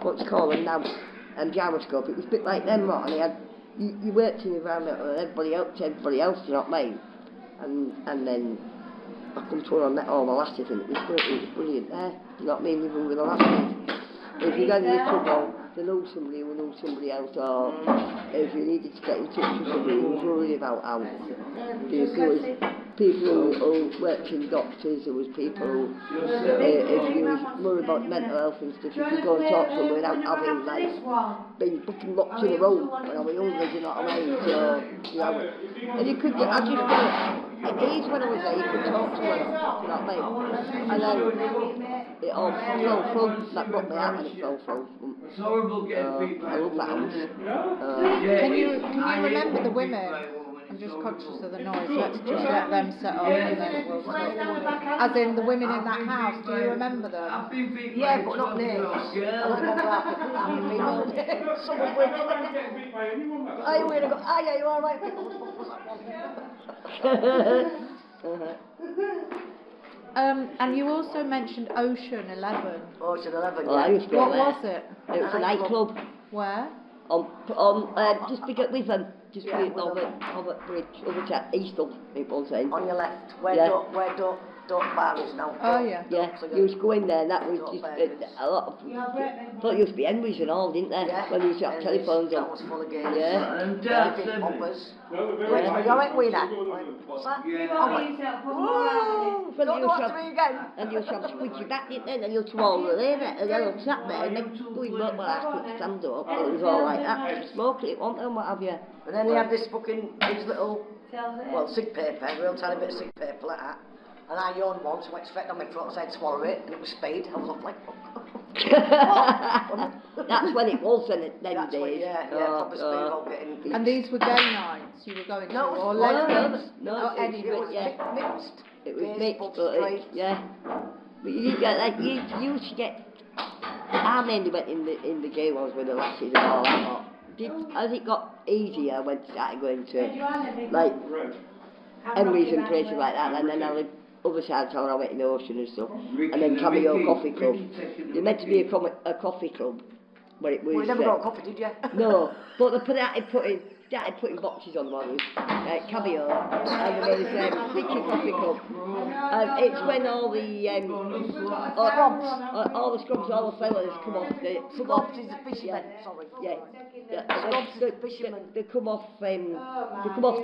what's it called now, gyroscope. It was a bit like them, and you worked in the environment, and everybody else, you know what I mean? And then I come to and met all the lasses, and it was brilliant there. You know what I mean? Living with the lasses. If you got any trouble, they know somebody who knows somebody else, or if you needed to get in touch with somebody who was worried about how. There was people who worked in doctors, there was people who, if you was worried about mental health and stuff, you could go and talk to them without having, like, being fucking locked in a room when I was younger, you know what I mean? So, you know, and you could, I just felt, at age when I was there, you could talk to them, you know what I mean? And then, it all fell from, that broke my heart and it fell from. It's horrible getting people. I love that house. Can you remember the women? I'm just conscious of the noise. Let's just let them set up and then we'll talk. As in the women in that house, do you remember them? Yeah, but not names. Someone with... Hey, Wina, go, yeah, you alright? And you also mentioned Ocean 11. Ocean 11, I used to What go was there. it? It was a nightclub. Where? Just to get with them. Just over bridge, over to Eastal, people saying. On your left, where Yeah. Duck Don't Barry's now. Oh, yeah. Yeah, you used to go in there and that was Don't just Barry's. a lot of... Thought you used to be Henry's and all, didn't there? Yeah. When you used to have Henry's, telephones that on. was full of games. Yeah. And Yeah, Dad, big poppers. Yeah. You're right, Wina. What's that? You Oh, won't wait. use that for more. Well, Don't you know what used to to me again. and you used to have squidgy back in there and you used to all the there and then you'd sat there and then doing work while I put the stand up. It was all like that. Smoking it, wasn't it, and what have you. And then he had this fucking, his little, well, sick paper, real tiny bit of sick paper like that. And I yawned once, went straight on my throat, so I'd swallow it, and it was speed. I was off like, That's when it was then, That's days. when, yeah, proper speed all getting... And these were gay nights you were going to, No, it or was- lesbians? no, Or any It was yeah. mixed. It was Gays, mixed, pubs, but straight. yeah. But you get like you used to get. I mainly went in the gay ones with the lasses and all that lot. As it got easier, when started going to like Henry's and places like that, and then I lived other side of town. I went in the ocean and stuff, and then Cameo Coffee Club. It meant to be a coffee club, but it was. Well, you never got coffee, did you? No, but they started putting boxes on one, Cameo, and there was Mickey Coffee Club. And it's when all the all the scrubs, all the fellas come off. Scrubs is the fishermen, sorry. They come off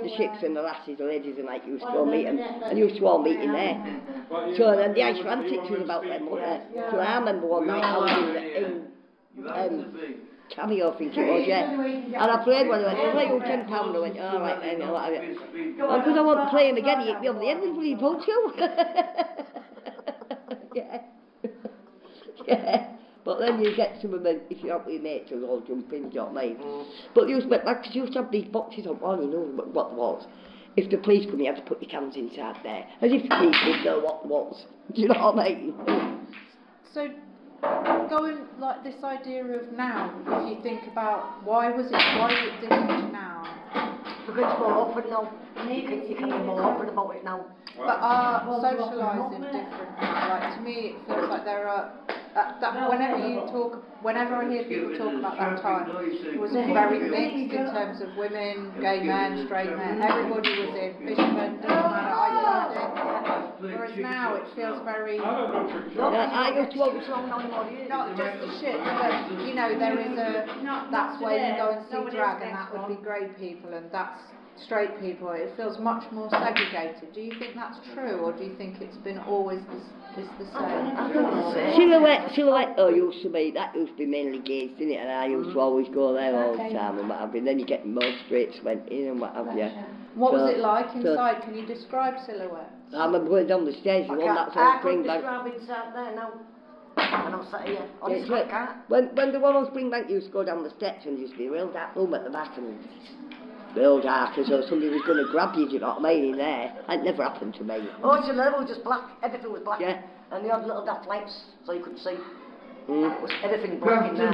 the ships and the lasses, the ladies and like used to all meet and used to all meet in there. So then the Icelandic was about them, wasn't there? So I remember one night I was in Cameo, I think it was, yeah. And I played one, I went, "I'll play you £10." I went, "All right then, I'll have it." And because I want to play him again, he hit me over the head with bloody poncho. Yeah. Yeah. But then you get some of them, if you're out with your mates, they'll all jump in, do you know what I mean? But you used to have these boxes on one, you know what it was. If the police come, you had to put your cans inside there, as if the police didn't know what it was. Do you know what I mean? So, going like this idea of now, if you think about why is it different now? Because it's more open now. You can be more open about it now. But are socialising different now? Like to me, it feels like there are. Whenever I hear people talk about that time, it was very mixed in terms of women, gay men, straight men. Everybody was in. Fishermen, doesn't matter. Icelandic. Whereas now it feels very. I used to always Not just the shit, but you know there is that's where you go and see drag, and that would be grey people, and that's straight people. It feels much more segregated. Do you think that's true, or do you think it's been always the same? Silhouette. Oh, used to be mainly gays, didn't it? And I used to always go there all the time and what have you. Then you get more straights went in and what have you. What was it like inside? Can you describe Silhouette? I remember going down the stairs. You want that I on Springbank. describe inside there now. And I'm sat here. Honestly, I can't. When the one on Springbank used to go down the steps and there used to be a real dark room at the back and real dark as though somebody was going to grab you, do you know what I mean, in there. That never happened to me. Oh, it's a level, just black. Everything was black. Yeah. And you had little daft lights so you could see. Mm. It was everything black in there.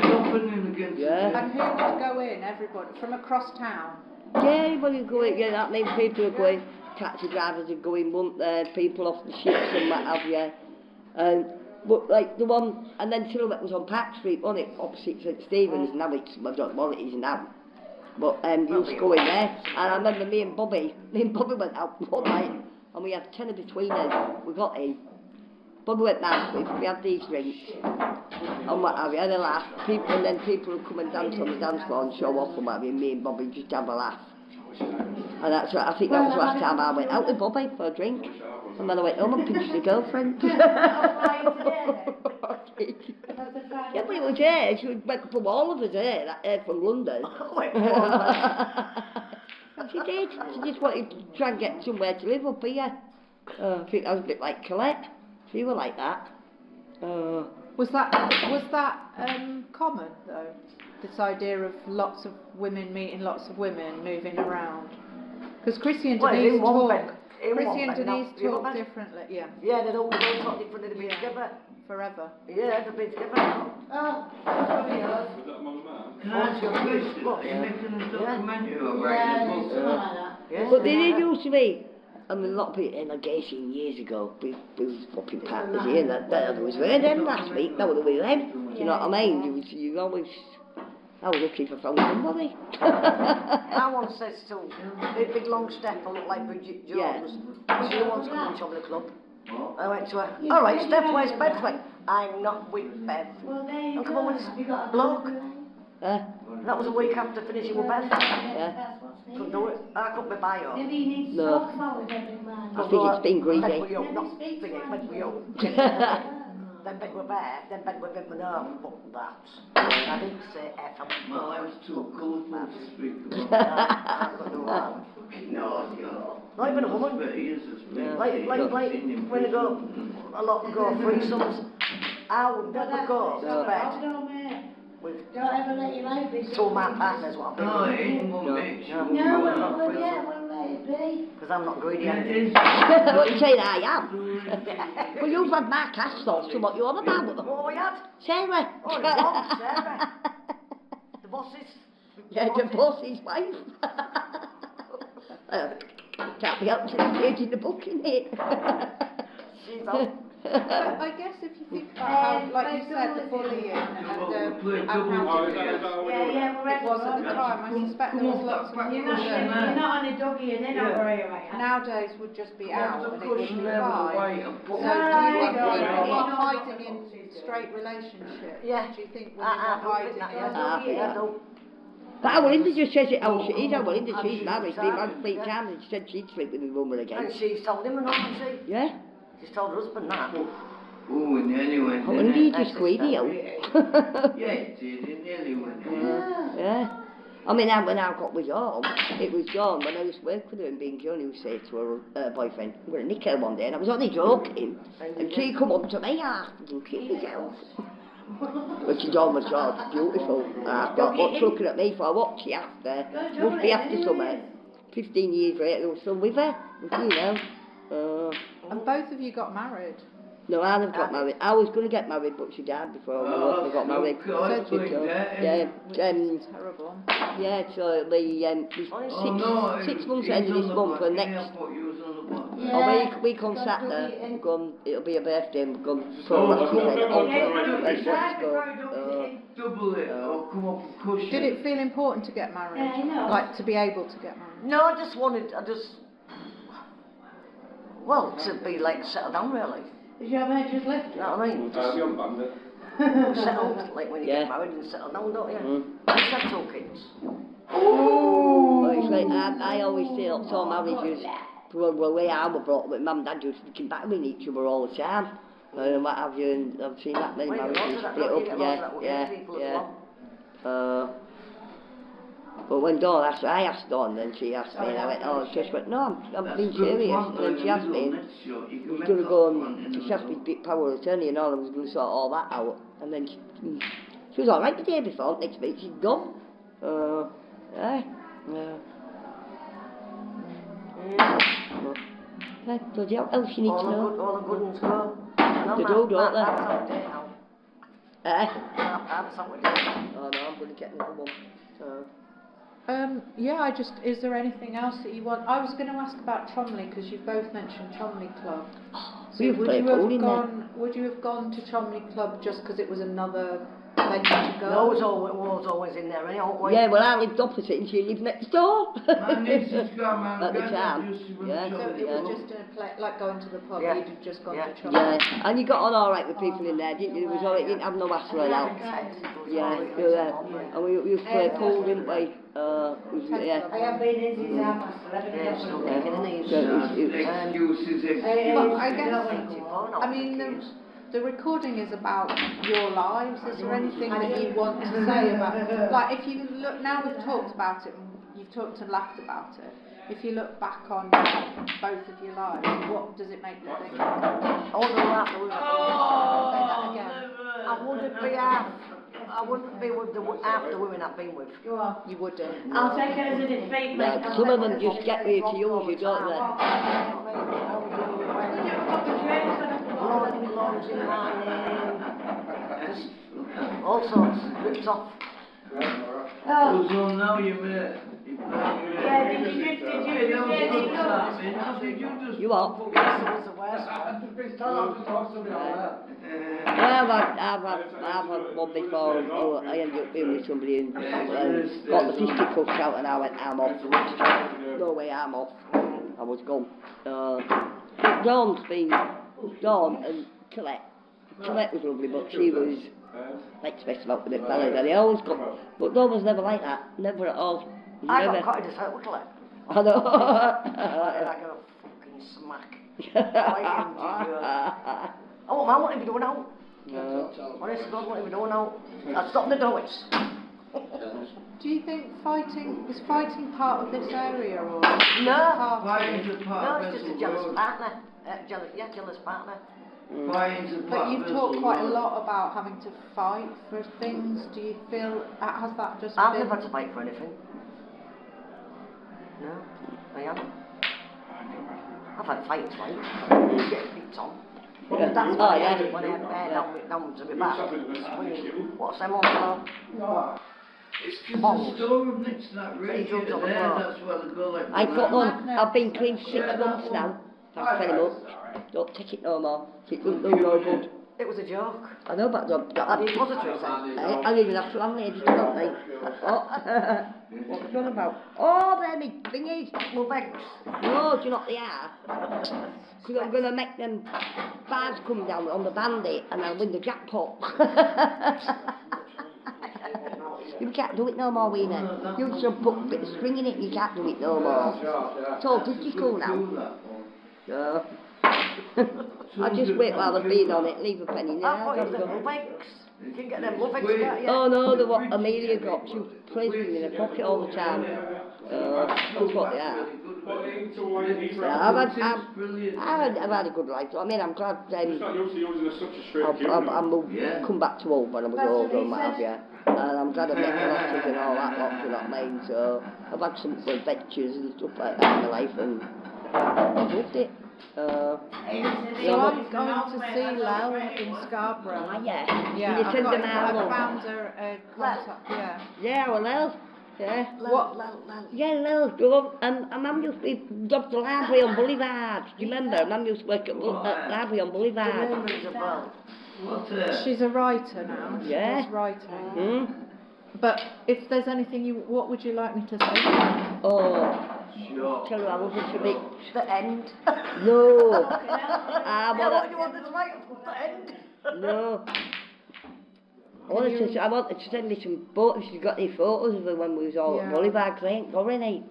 Yeah. And who would go in? Everybody from across town. Yeah, everybody would go in. Yeah, that means people are going. Taxi drivers are going, weren't there? People off the ships and what have you. But like the one, and then Silhouette was on Park Street, wasn't it? Opposite St Stephen's. Now it's, I don't know what it is now. But you used to go in there. And I remember me and Bobby went out one night and we had 10 between us. We got in. Bobby went down, we had these drinks and what have you, had a laugh. And then people would come and dance on the dance floor and show off and what have you. Me and Bobby just have a laugh. And that's what, I think that was the last time I went out with Bobby for a drink. And then I went home and pinched the girlfriend. Yeah, but it was her. She went from all of us here, from London. And she did. She just wanted to try and get somewhere to live up here. I think that was a bit like Colette. She was like that. Was that common though? This idea of lots of women meeting lots of women, moving around. Because Chrissy and Denise talk differently. Yeah. Yeah, they don't talk differently. They've been together forever. Yeah, they've been together now. Oh, Can I ask you a question? You're making a documentary or writing a book? Yeah. But they did used to be. I mean, a lot of people in the gay scene years ago, we was fucking partners here, and that was with them last week, that was with them. Do you know what I mean? You always, I was looking for somebody. I once says to big long step, I look like Bridget Jones. She wants to come and join the club. I went to her, alright, Steph, where's Bev? Went, I'm not with Bev. Well, there you And come go. on with this You got a bloke. Eh? That was a week after finishing with Bev. Yeah. That's what's Couldn't needed. do it. I couldn't be by her. Maybe you need to No. talk about with every man. I think it's been greedy. Bed with you, Let me not speak to thinking, her. bed with you. Then bed with Bev, then bed with him, no, fuck that. I didn't say F, I went, My life's too colourful to speak about. I couldn't do that. No, you're Not even a woman. But he is a speak. Like when they go, a lot go threesomes, I would never go to bed Hold on, mate. with Don't ever let your life be two of my partners, what I've been No, with. it ain't what makes you. No. No, well, yeah, well, let it be. Because I'm not greedy. Yeah, it is. What you saying I am? Well, you've had my cash thoughts to what you're on about. What we had? Sarah. Oh, the boss, Sarah. The bosses. Yeah, the boss's wife. Can't be up to the page in the book, innit? She's on. But I guess if you think about how, like you said, the bullying and how Oh, is that difficult how we Yeah, do yeah, we're it was at the time, I suspect there was lots of You're people not, that you're not on a doggy and then I'll worry about you. nowadays would just be out and it would be Cushion them fine. away and put So do you think No, people no, are no. hiding in straight relationships? Yeah. Do you think women I are don't think hiding that, in yeah. Yeah. I do. But our Linda just says it how she is. Our Linda, And she's she's married, been married 3 yeah. times, and she said she'd sleep with his woman And again. she's told him and all, hasn't she? Yeah? She's told her husband that. Oh, and nearly went Oh, in and he it. just greedy, oh. Yeah, it did, it nearly went in. Yeah. I mean, when I got with John, it was John, when I was working with her and being John, he would say to her boyfriend, I'm going to nick her one day, and I was only joking. And she come up to me, I didn't kill myself. But she John was George, beautiful. And I thought, what's looking at me for? What she after? Must be after something. 15 years later, there was still with her. You know. And both of you got married. No, I never got married. I was going to get married, but she died before I got married. God, So, like that. yeah, Terrible. yeah, so the Oh, no, 6 months it end of was this on the month, back, and yeah, next, I thought you was on the back. Yeah. we come Saturday, we're going, it'll be a birthday, and we're going to Oh, go back to oh, the oh, let's oh, go. Double it, or come up with cushion. Did it feel important to get married? Yeah, I know. Like to be able to get married? No, I just, well, to be like settled down really. Is your mate just left? You know what I mean? Just settled, like when you Yeah. get married and settle down, don't you? Mm. I just had 2 kids. But it's like, I always say, so marriages, well, the way I was brought up with mum and dad just fucking battering each other all the time. And what have you, and I've seen that many Well, you get marriages lots of that, split don't you? up, You get lots of that with yeah, people as yeah. well. But when Dawn asked, I asked Dawn, then she asked me, and I went, oh, she just went, no, I'm being serious. And then she asked me, and she was going to go and, she asked me to be power of attorney and all, I was going to sort all that out. And then she was alright the day before, next week she'd gone. Yeah. Yeah, so what else you need to know? All the good ones go. They do, don't they? That's how we do now. Eh? That's how we do. Oh no, I'm going to get another one. Yeah, is there anything else that you want? I was going to ask about Cholmondeley because you've both mentioned Cholmondeley Club. So We've would played you pool have in gone? Would you have gone to Cholmondeley Club just because it was another venue to go? No, it was always in there, anyhow. Yeah, well I lived opposite and she lived next door. My niece's got my At the granddad time, used to run yeah. So Cholmondeley it was Club. just in a like going to the pub. Yeah. You'd have just gone Yeah. to Cholmondeley. Yeah, and you got on alright with people in there, didn't you? It was alright, you didn't have no hassle around. Yeah, and we used to play pool, didn't we? Yeah. I have been in since half past 11. Yeah, still making in these. So Excuses, But I guess, Oh, I mean, the recording is about your lives. Is there anything that you want to say about, like, if you look, now we've talked about it and you've talked and laughed about it, if you look back on both of your lives, what does it make you think? I wouldn't laugh. Say that again. I wouldn't be with half the women I've been with. Go on. You wouldn't. I'll take it as a defeat, mate. Yeah, some of them just get ready to use you, don't they? Loans in my name. Just all sorts, ripped off. Oh. So now you met. Yeah, did you You what? Yes, it was the worst one. Yeah, I've had one before. I ended up being with somebody and got the fisticuffs out and I went, I'm off. No way, I'm off. I was gone. Dawn's been Dawn and Colette. Colette was lovely, but she was expensive out with the fellas, and they always got. But Dawn was never like that, never at all. I Never. got caught in a circle, Colette. I know. And I got a fucking smack. Oh, man, what are you doing now? No. Honest to God, what are you doing now? I stopped the doors. Do you think is fighting part of this area or? No. Fighting's a No, part of it's just a mental jealous world. partner. Jealous partner. Fighting's a But part of you've mental talked quite a world. lot about having to fight for things. Do you feel has that just I've been? never had to fight for anything. No, I haven't. I've had fights, like, getting beat on. Yeah. That's Oh, when I yeah. had bear down to my back. Swinging. What's them on for? No. It's because Balls. the storeroom next to that radiator drugs on the there, floor. that's where they go like I've got that. one. I've been clean for 6 months now. Thanks very much. Don't take it no more. It doesn't do no good. It was a joke. I know about that. I need positives then. I didn't even have to landlady to help me. What was on about? Oh, there me thingies. Love eggs. No, do you know what they are? Because I'm going to make them bars come down on the bandit and I'll win the jackpot. You can't do it no more, Wina. You should put a bit of string in it, you can't do it no more. So, did you school now? No. I'll just wait while I've been on it, leave a penny I now. thought it was them love eggs. You can get them love eggs, can't you? Oh no, the what Amelia got, she plays with them in her pocket all the time. That's what they are. Yeah, I've had a good life. I mean, I'm glad I moved, come back to home when I was older and what have you. And I'm glad I met the lasses and all that lot, you know what I mean? So I've had some adventures and stuff like that in my life and I've loved it. So I'm going to see Lel in Scarborough. Yeah. Yeah, You I've, send got, them out. I've found her contact. Yeah. Yeah, well, Lel. Yeah. What? Yeah, Lel. Mum used to job the library on Boulevard. Do you remember? Mum used to work at library on Boulevard. She's a writer now. She Yeah. does writing. Hmm? But if there's anything what would you like me to say? Oh. Sure. Tell her I wasn't a bit. The end. No. Yeah, what do you want to write? The end. No. I wanted to send me some photos. She's got any photos of her when we was all at Boulevard, because I ain't got any.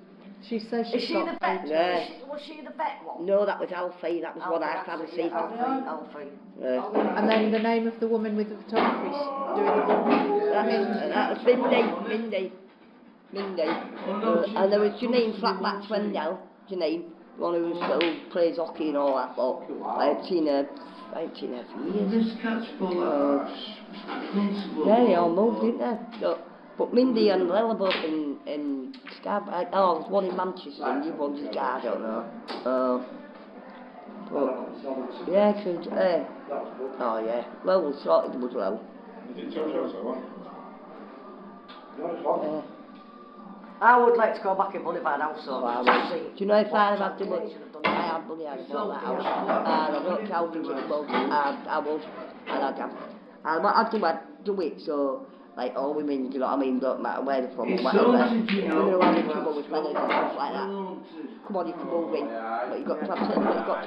She says she's Is she got the vet? Yeah. Was she the vet one? No, that was Alfie. That was what I fancy. Alfie. Yeah. And then the name of the woman with the photography doing That was Mindy. And there was Janine Flatback Swendell. Janine, the one who still plays hockey and all that lot. I had seen her for years. This cat's full of principles. Yeah, they all moved, didn't they? So, but Mindy and Lella both in Scarborough. Oh, there's one in Manchester and the other one's in Gar, I don't know. But, yeah, cause, oh yeah, Lella was sorted them as well. Yeah. I would like to go back in Boulevard House, so Do you know if I'd have had too much? I had money, I'd have bought that house. And I don't care how much it was, I would. And I'd have. And what I'd do it so, like all women, you know what I mean, don't matter where they're from or whatever. Women who are in trouble with fellas and stuff like that. Come on, you can move in. But you've got to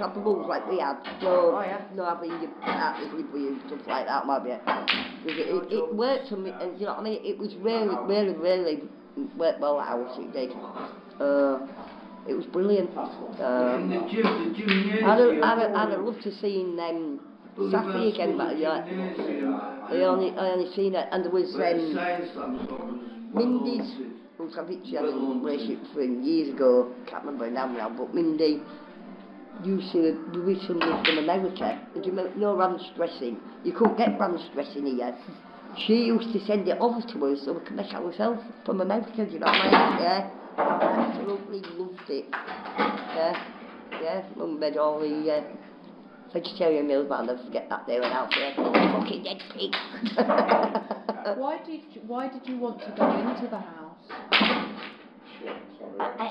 have the moves like we had. So, no having your partners live with you and stuff like that, maybe. Because it worked for me, and you know what I mean, it was really worked well at house, it did. It was brilliant. In the gymnasium. I'd have loved to seen Safi again, but yeah, I only seen it, and there was Mindy's, who's I think she had a relationship for years ago, can't remember her name now, but Mindy used to do with somebody from America. Do you know ranch dressing? You couldn't get ranch dressing here. She used to send it over to us so we could make it ourselves from America, do you know what I mean? Yeah, I absolutely loved it. Yeah, Mum made all the vegetarian meals, but I'll never forget that day when out there, fucking dead pig. Why did you want to go into the house?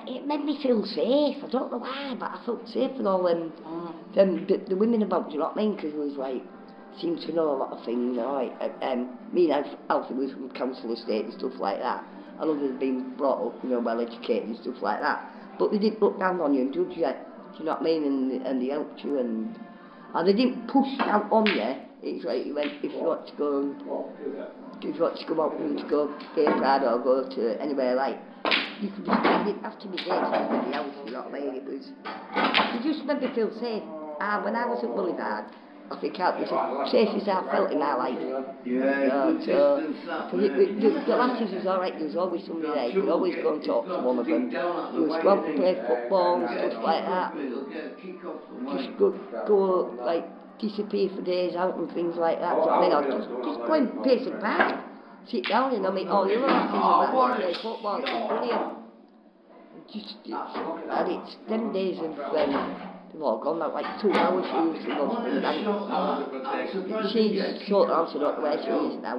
It made me feel safe. I don't know why, but I felt safe with all the women about, do you know what I mean? Because it was like, seemed to know a lot of things, like, me and Alfie was from council estate and stuff like that, and others had been brought up, you know, well educated and stuff like that, but they didn't look down on you and judge you, do you know what I mean, and they helped you, and And they didn't push out on you. It's like you went, if you want to go, if you want to go out and to go Cape Town or go to anywhere like, you could just, it didn't have to be there to somebody else, you know what I mean? It was, it just made me feel safe. And when I was at Boulevard, I think I was the safest I felt in my life. Yeah, good distance that The lasses was alright, there was always somebody there, you could always go and talk to one of them. You was go out and play football and stuff like that. Just go like, disappear for days out and things like that. So, you know, just go and pace it back. Sit down and I meet all the other lasses and play football, it's brilliant. And it's them days of, they've all gone now, like 2 hours she used to go spring bank. She's sort of, I don't know where she is now.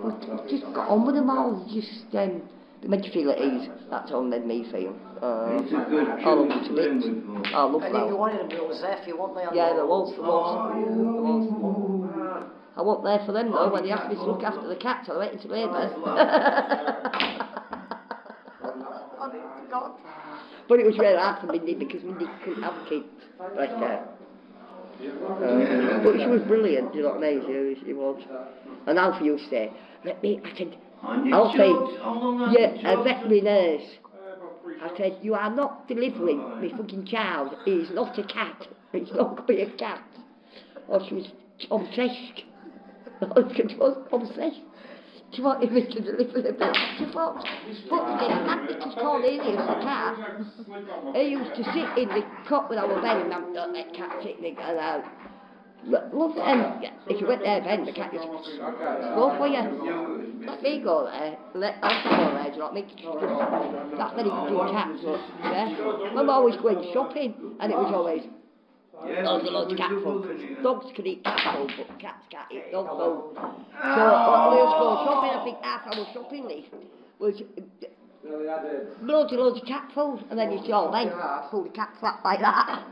But just got on with them all, just, they made you feel at ease. That's all made me feel. It's a good I love it to bits. I love And if you that. wanted them, it was there for you, weren't they? Yeah, there was. I wasn't there for them though, when they asked me to look after the cats, I went into labour. But it was really hard for Mindy because Mindy couldn't have kids like her. But she was brilliant, you know what I mean? She was. And Alfie used to say, I said, Alfie, yeah, a veterinary nurse. I said, you are not delivering my fucking child. He is not a cat. It's not going to be a cat. Oh, she was obsessed. She was obsessed. She wanted me to deliver the baby. She thought, but that Mrs. Cornelius, the cat, he used to sit in the cot with our bed and have that cat sitting there going out. Love it, and if you went there then, the cat just go for you. Let me go there, let us go there, do you know what I mean? That's very good cats, but yeah. I'm always going shopping, and it was always loads of cat food. Dogs can eat cat food, but cats can't eat dog food. So we used to go shopping, I think half our shopping list was loads of cat food, and then you see all men pull the cat flap like that.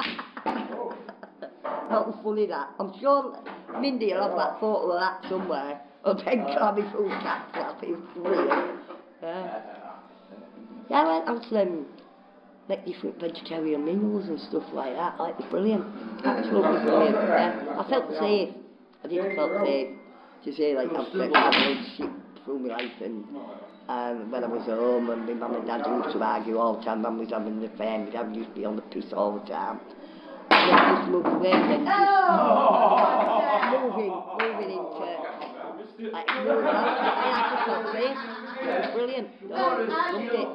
That was funny that. I'm sure Mindy will have that photo of that somewhere. Of Ben Carby full cat flap, it was brilliant. Yeah, I went out to make different vegetarian meals and stuff like that. Like, it was brilliant. Absolutely brilliant. Yeah. I felt safe. I did felt safe. To say, like, I've been shit through my life, and when I was at home, and my mum and dad used to argue all the time. Mum was having the affair, my dad used to be on the piss all the time. And then just moving away, then just moving into, like, moving out. I just felt safe. It was brilliant. Loved it.